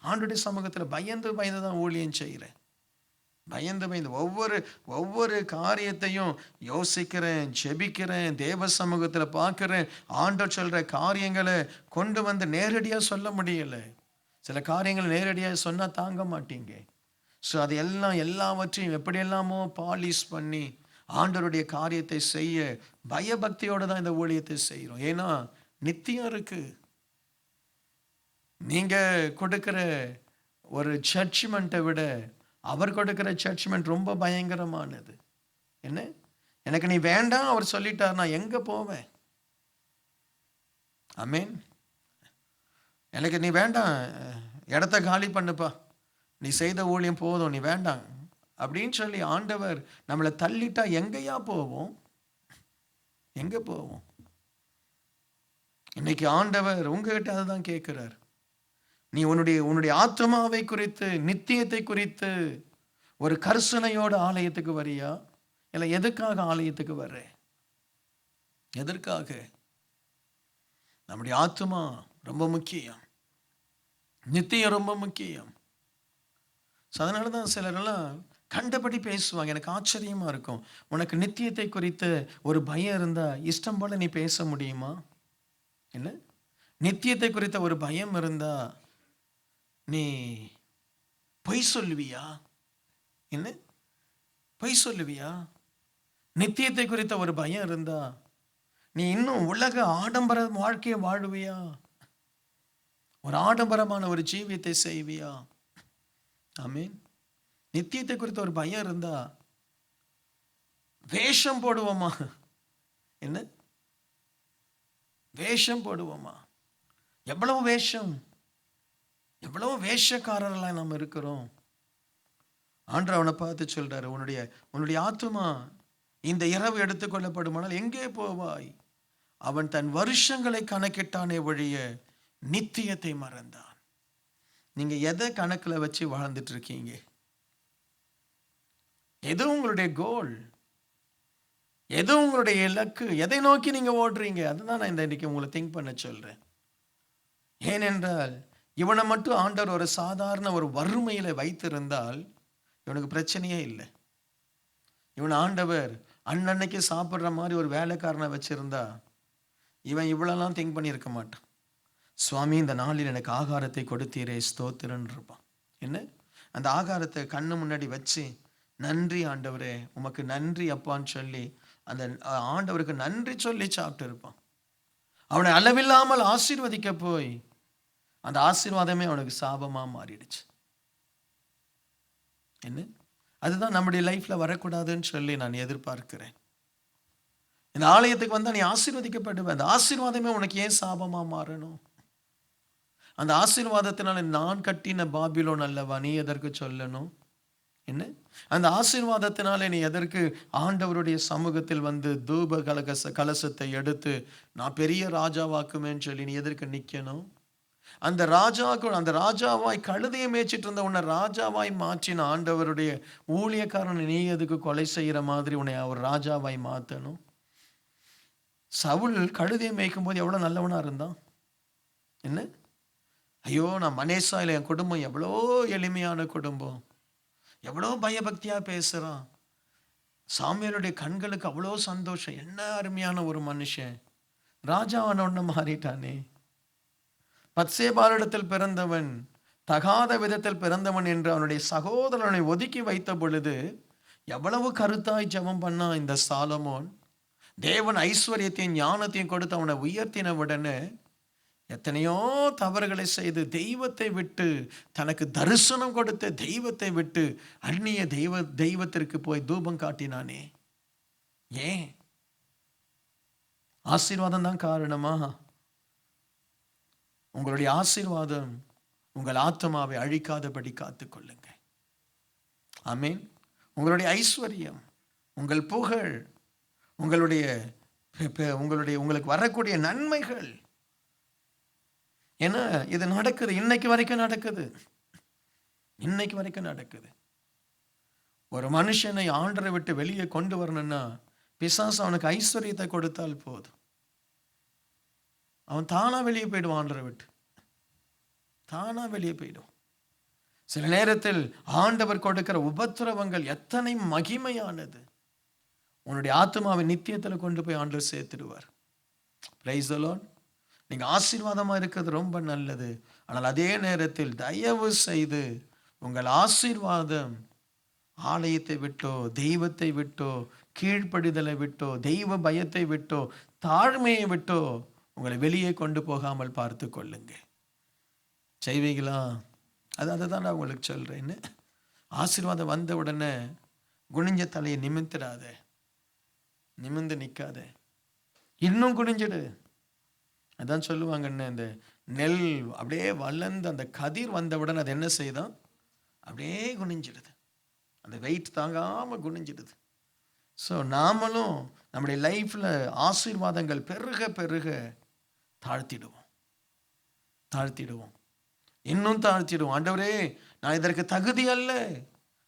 ஆண்டவருடைய சமூகத்தில் பயந்து பயந்து தான் ஊழியம் செய்கிறேன். பயந்து பயந்து ஒவ்வொரு காரியத்தையும் யோசிக்கிறேன், ஜெபிக்கிறேன், தேவ சமூகத்தில் பார்க்கிறேன். ஆண்டவர் சொல்ற காரியங்களை கொண்டு வந்து நேரடியாக சொல்ல முடியல. சில காரியங்கள் நேரடியாக சொன்னால் தாங்க மாட்டீங்க. ஸோ அது எல்லாவற்றையும் எப்படியெல்லாமோ பாலிஷ் பண்ணி ஆண்டவருடைய காரியத்தை செய்ய பயபக்தியோடு தான் இந்த ஊழியத்தை செய்கிறோம். ஏன்னா நித்தியம் இருக்கு. நீங்க கொடுக்கிற ஒரு ஜட்ஜ்மெண்ட்டை விட அவர் கொடுக்கிற ஜட்ஜ்மெண்ட் ரொம்ப பயங்கரமானது. என்ன எனக்கு நீ வேண்டாம் அவர் சொல்லிட்டார், நான் எங்க போவேன்? ஆமீன். எனக்கு நீ வேண்டாம், இடத்த காலி பண்ணுப்பா, நீ செய்த ஊழியம் போதும், நீ வேண்டாம் அப்படின்னு சொல்லி ஆண்டவர் நம்மளை தள்ளிட்டா எங்கேயா போவோம்? எங்க போவோம்? இன்னைக்கு ஆண்டவர் உங்ககிட்ட அதுதான் கேட்கிறார். நீ உன்னுடைய ஆத்மாவை குறித்து, நித்தியத்தை குறித்து ஒரு கர்சனையோட ஆலயத்துக்கு வரியா? இல்லை எதுக்காக ஆலயத்துக்கு வர்ற? எதற்காக? நம்முடைய ஆத்மா ரொம்ப முக்கியம், நித்தியம் ரொம்ப முக்கியம். அதனால தான் சிலரெல்லாம் கண்டபடி பேசுவாங்க. எனக்கு ஆச்சரியமா இருக்கும். உனக்கு நித்தியத்தை குறித்து ஒரு பயம் இருந்தா இஷ்டம் போல நீ பேச முடியுமா? என்ன நித்தியத்தை குறித்த ஒரு பயம் இருந்தா நீ பொய் சொல்லுவியா? என்ன பொய் சொல்லுவியா? நித்தியத்தை குறித்த ஒரு பயம் இருந்தா நீ இன்னும் உலக ஆடம்பர வாழ்க்கையை வாழுவியா? ஒரு ஆடம்பரமான ஒரு ஜீவியத்தை செய்வியா? ஆமீன். நித்தியத்தை குறித்த ஒரு பயம் இருந்தா வேஷம் போடுவோமா? என்ன வேஷம் போடுவோமா? எவ்வளவு வேஷம், எவ்வளவு வேஷக்காரர்களாக நாம் இருக்கிறோம். ஆண்டவர் அவனை பார்த்து சொல்றாரு, உன்னுடைய ஆத்துமா இந்த இரவு எடுத்துக்கொள்ளப்படுமானால் எங்கே போவாய்? அவன் தன் வருஷங்களை கணக்கிட்டானே ஒழிய நித்தியத்தை மறந்தான். நீங்க எதை கணக்குல வச்சு வாழ்ந்துட்டு இருக்கீங்க? எது உங்களுடைய கோல்? எது உங்களுடைய இலக்கு? எதை நோக்கி நீங்க ஓடுறீங்க? அதுதான் நான் இன்னைக்கு உங்களை திங்க் பண்ண சொல்றேன். ஏனென்றால் இவனை மட்டும் ஆண்டவர் ஒரு சாதாரண ஒரு வறுமையில வைத்திருந்தால் இவனுக்கு பிரச்சனையே இல்லை. இவன் ஆண்டவர் அன்னன்னைக்கு சாப்பிட்ற மாதிரி ஒரு வேலைக்காரனை வச்சிருந்தா இவன் இவ்வளோலாம் திங்க் பண்ணியிருக்க மாட்டான். சுவாமி, இந்த நாளில் எனக்கு ஆகாரத்தை கொடுத்தீரே, ஸ்தோத்திரன்னு இருப்பான். என்ன, அந்த ஆகாரத்தை கண்ணு முன்னாடி வச்சு நன்றி ஆண்டவரே, உமக்கு நன்றி அப்பான்னு சொல்லி அந்த ஆண்டவருக்கு நன்றி சொல்லி சாப்பிட்டு இருப்பான். அவனை அளவில்லாமல் ஆசீர்வதிக்க போய் அந்த ஆசீர்வாதமே அவனுக்கு சாபமாக மாறிடுச்சு. என்ன, அதுதான் நம்முடைய லைஃப்ல வரக்கூடாதுன்னு சொல்லி நான் எதிர்பார்க்கிறேன். இந்த ஆலயத்துக்கு வந்தா நீ ஆசீர்வதிக்கப்படுவ. அந்த ஆசீர்வாதமே உனக்கு ஏன் சாபமா மாறணும்? அந்த ஆசீர்வாதத்தினால நான் கட்டின பாபிலோன் அல்லவா நீ எதற்கு சொல்லணும்? என்ன, அந்த ஆசீர்வாதத்தினால நீ எதற்கு ஆண்டவருடைய சமூகத்தில் வந்து தூப கலசத்தை எடுத்து நான் பெரிய ராஜாவாக்குமேன்னு சொல்லி நீ எதற்கு நிக்கணும்? அந்த ராஜாவாய் கழுதையை மேய்ச்சிட்டு இருந்த உன்னை ராஜாவாய் மாற்றின ஆண்டவருடைய ஊழியக்காரனை நீ எதுக்கு கொலை செய்யற மாதிரி உன்னை அவர் ராஜாவாய் மாத்தணும்? சவுல் கழுதையை மேய்க்கும் போது எவ்வளவு நல்லவனா இருந்தான். என்ன, ஐயோ, நான் மனேசாயில என் குடும்பம் எவ்வளோ எளிமையான குடும்பம், எவ்வளோ பயபக்தியா பேசுறான். சாமுவேலுடைய கண்களுக்கு அவ்வளோ சந்தோஷம். என்ன அருமையான ஒரு மனுஷன், ராஜாவான ஒண்ணு மாறிட்டானே. பத்சேபாரிடத்தில் பிறந்தவன் தகாத விதத்தில் பிறந்தவன் என்று அவனுடைய சகோதரனை ஒதுக்கி வைத்த பொழுது எவ்வளவு கருத்தாய் ஜெபம் பண்ணா இந்த சாலமோன். தேவன் ஐஸ்வர்யத்தையும் ஞானத்தையும் கொடுத்து அவனை உயர்த்தின உடனே எத்தனையோ தவறுகளை செய்து தெய்வத்தை விட்டு, தனக்கு தரிசனம் கொடுத்த தெய்வத்தை விட்டு அந்நிய தெய்வத்திற்கு போய் தூபம் காட்டினானே. ஏன்? ஆசீர்வாதம் தான் காரணமா? உங்களுடைய ஆசீர்வாதம் உங்கள் ஆத்மாவை அழிக்காதபடி காத்துக் கொள்ளுங்க. ஆமீன். உங்களுடைய ஐஸ்வர்யம், உங்கள் புகழ், உங்களுக்கு வரக்கூடிய நன்மைகள், ஏன்னா இது நடக்குது, இன்னைக்கு வரைக்கும் நடக்குது. ஒரு மனுஷனை ஆண்டரை விட்டு வெளியே கொண்டு வரணும்னா பிசாசு அவனுக்கு ஐஸ்வர்யத்தை கொடுத்தால் போதும், அவன் தானா வெளியே போயிடுவான். ஆண்டரை விட்டு தானா வெளியே போயிடும். சில நேரத்தில் ஆண்டவர் கொடுக்கிற உபத்திரவங்கள் எத்தனை மகிமையானது. உன்னுடைய ஆத்மாவை நித்தியத்தில் கொண்டு போய் ஆண்டவர் சேர்த்துடுவார். Price the Lord. நீங்க ஆசீர்வாதமா இருக்கிறது ரொம்ப நல்லது. ஆனால் அதே நேரத்தில் தயவு செய்து உங்கள் ஆசீர்வாதம் ஆலயத்தை விட்டோ, தெய்வத்தை விட்டோ, கீழ்ப்படிதலை விட்டோ, தெய்வ பயத்தை விட்டோ, தாழ்மையை விட்டோ உங்களை வெளியே கொண்டு போகாமல் பார்த்து கொள்ளுங்க. செய்வீங்களா? அதை தான் நான் உங்களுக்கு சொல்றேன்னு. ஆசீர்வாதம் வந்த உடனே குனிஞ்ச தலையை நிமிர்ந்து நிற்காத, இன்னும் குனிஞ்சிடு. அதான் சொல்லுவாங்கன்னு, இந்த நெல் அப்படியே வளர்ந்து அந்த கதிர் வந்தவுடன் அது என்ன செய்தான்? அப்படியே குனிஞ்சிடுது. அந்த வெயிட் தாங்காம குனிஞ்சிடுது. ஸோ நாமளும் நம்முடைய லைஃப்ல ஆசீர்வாதங்கள் பெருக பெருக தாழ்த்திடுவோம், இன்னும் தாழ்த்திடுவோம். ஆண்டவரே, நான் இதற்கு தகுதி அல்ல.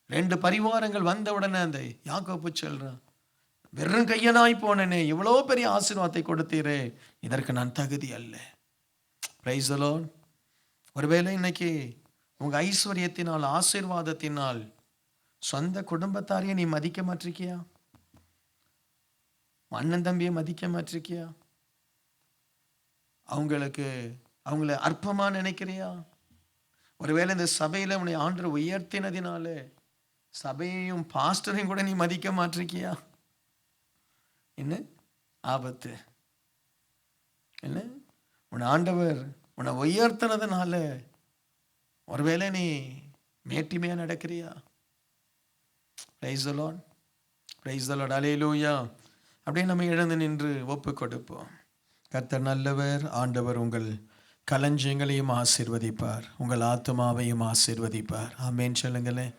2 பரிவாரங்கள் வந்த உடனே அந்த யாக்கோபு சொல்றான், வெறும் கையனாய் போனேனே, இவ்வளோ பெரிய ஆசீர்வாதத்தை கொடுத்தீரே, இதற்கு நான் தகுதி அல்ல. Price the Lord. ஒருவேளை இன்னைக்கு உங்க ஐஸ்வர்யத்தினால், ஆசீர்வாதத்தினால் சொந்த குடும்பத்தாரையே நீ மதிக்க மாட்டிருக்கியா? அண்ணன் தம்பியை மதிக்க மாட்டிருக்கியா? அவங்கள அற்பமா நினைக்கிறியா? ஒருவேளை இந்த சபையில உன்னை ஆண்டவர் உயர்த்தினதினால சபையையும் பாஸ்டரையும் கூட நீ மதிக்க மாட்டிருக்கியா? என்ன ஆபத்து? என்ன, உன் ஆண்டவர் உன்னை உயர்த்தினதுனால ஒருவேளை நீ மேட்டிமையா நடக்கிறியா? Praise the lord, praise the lord, அல்லேலூயா. அப்படியே நம்ம எழுந்து நின்று ஒப்பு கொடுப்போம். கர்த்தர் நல்லவர். ஆண்டவர் உங்கள் களஞ்சியங்களையும் ஆசீர்வதிப்பார், உங்கள் ஆத்மாவையும் ஆசீர்வதிப்பார். ஆமென் சொல்லுங்களேன்.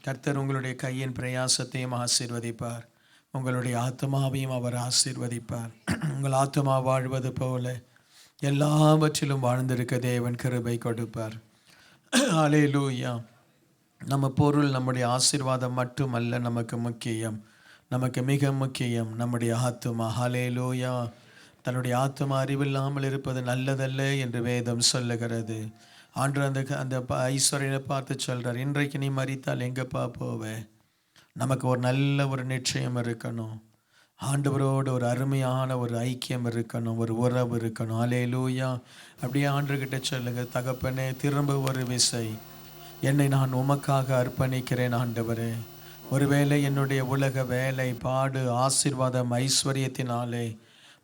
கர்த்தர் உங்களுடைய கையின் பிரயாசத்தையும் ஆசீர்வதிப்பார், உங்களுடைய ஆத்மாவையும் அவர் ஆசீர்வதிப்பார். உங்கள் ஆத்மா வாழ்வது போல எல்லாவற்றிலும் வாழ்ந்திருக்க தேவன் கிருபை கொடுப்பார். அல்லேலூயா. நம்ம பொருள், நம்முடைய ஆசீர்வாதம் மட்டுமல்ல நமக்கு முக்கியம், நமக்கு மிக முக்கியம் நம்முடைய ஆத்துமா. ஹல்லேலூயா. தன்னுடைய ஆத்துமா அறிவில்லாமல் இருப்பது நல்லதல்ல என்று வேதம் சொல்லுகிறது. ஆண்டவர் அந்த ஐஸ்வர்யனை பார்த்து சொல்கிறார், இன்றைக்கு நீ மரித்தால் எங்கேப்பா போவே? நமக்கு ஒரு நல்ல ஒரு நிச்சயம் இருக்கணும், ஆண்டவரோடு ஒரு அருமையான ஒரு ஐக்கியம் இருக்கணும், ஒரு உறவு இருக்கணும். அல்லேலூயா. அப்படியே ஆண்டவர்கிட்ட சொல்லுங்க, தகப்பனே திரும்ப ஒரு விசை என்னை நான் உமக்காக அர்ப்பணிக்கிறேன் ஆண்டவரே. ஒருவேளை என்னுடைய உலக வேலை பாடு ஆசீர்வாதம் ஐஸ்வர்யத்தினாலே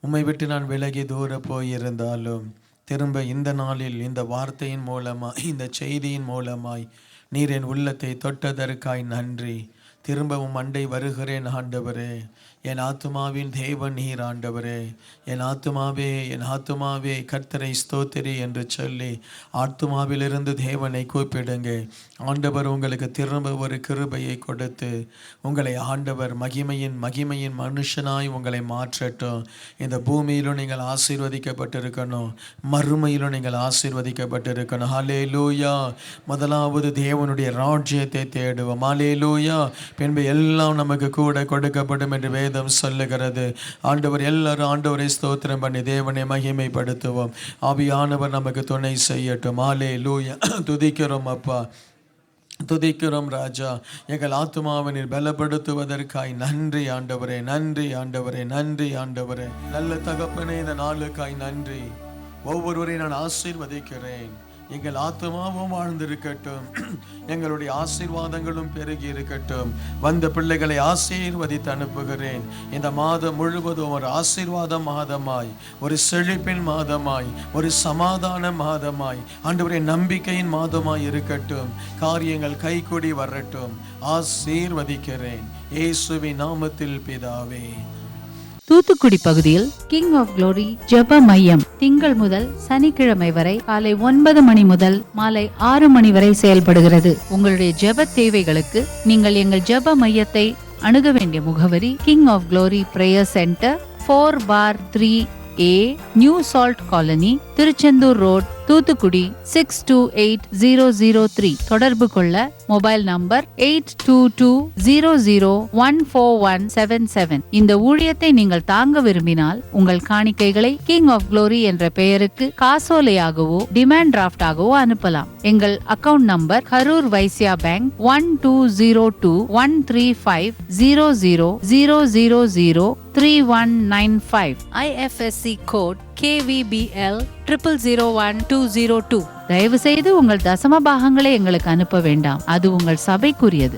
உம்மை விட்டு நான் விலகி தூர போயிருந்தாலும் திரும்ப இந்த நாளில் இந்த வார்த்தையின் மூலமாய் இந்த செய்தியின் மூலமாய் நீர் என் உள்ளத்தை தொட்டதற்காய் நன்றி. திரும்பவும் அண்டை வருகிறேன் ஆண்டவரே. என் ஆத்துமாவின் தேவன் நீர் ஆண்டவரே. என் ஆத்துமாவே கர்த்தரை ஸ்தோத்திரி என்று சொல்லி ஆத்துமாவிலிருந்து தேவனை கூப்பிடுங்க. ஆண்டவர் உங்களுக்கு திரும்ப ஒரு கிருபையை கொடுத்து உங்களை ஆண்டவர் மகிமையின் மனுஷனாய் உங்களை மாற்றட்டும். இந்த பூமியிலும் நீங்கள் ஆசீர்வதிக்கப்பட்டிருக்கணும், மறுமையிலும் நீங்கள் ஆசீர்வதிக்கப்பட்டிருக்கணும். ஹல்லேலூயா. முதலாவது தேவனுடைய ராஜ்யத்தை தேடுவோம். ஹல்லேலூயா. பின்பு எல்லாம் நமக்கு கூட கொடுக்கப்படும் என்று வேதம் சொல்லுகிறது. ஆண்டவர் எல்லாரும் ஆண்டவரை ஸ்தோத்திரம் பண்ணி தேவனை மகிமைப்படுத்துவோம். ஆவியானவர் நமக்கு துணை செய்யட்டும். ஹல்லேலூயா. துதிக்கிறோம் அப்பா, துதிக்கிறோம் ராஜா. எங்கள் ஆத்துமாவினை பலப்படுத்துவதற்காய் நன்றி ஆண்டவரே, நன்றி ஆண்டவரே, நன்றி ஆண்டவரே. நல்ல தகப்பனே, இந்த நாளுக்காய் நன்றி. ஒவ்வொருவரையும் நான் ஆசீர்வதிக்கிறேன். எங்கள் ஆத்துமாவும் வாழ்ந்திருக்கட்டும், எங்களுடைய ஆசீர்வாதங்களும் பெருகி இருக்கட்டும். வந்த பிள்ளைகளை ஆசீர்வதித்து அனுப்புகிறேன். இந்த மாதம் முழுவதும் ஒரு ஆசீர்வாத மாதமாய், ஒரு செழிப்பின் மாதமாய், ஒரு சமாதான மாதமாய், ஆண்டவரே நம்பிக்கையின் மாதமாய் இருக்கட்டும். காரியங்கள் கைகூடி வரட்டும். ஆசீர்வதிக்கிறேன் இயேசுவின் நாமத்தில் பிதாவே. தூத்துக்குடி பகுதியில் கிங் ஆஃப் குளோரி ஜெப மையம் திங்கள் முதல் சனிக்கிழமை வரை காலை 9 மணி முதல் மாலை 6 மணி வரை செயல்படுகிறது. உங்களுடைய ஜெப தேவைகளுக்கு நீங்கள் எங்கள் ஜெப மையத்தை அணுக வேண்டிய முகவரி king of glory prayer centre, 4/3A, new salt colony, Tiruchendur road, Thoothukudi 628003. தொடர்பு கொள்ள மொபைல் நம்பர் 8220014177. இந்த ஊழியத்தை நீங்கள் தாங்க விரும்பினால் உங்கள் காணிக்கைகளை கிங் ஆஃப் குளோரி என்ற பெயருக்கு காசோலையாகவோ டிமாண்ட் டிராஃப்டாகவோ அனுப்பலாம். எங்கள் account number Karur Vysya bank 1203135000003195. IFSC code KVBL 001202. தயவு செய்து உங்கள் தசம பாகங்களை எங்களுக்கு அனுப்ப வேண்டாம், அது உங்கள் சபைக்குரியது.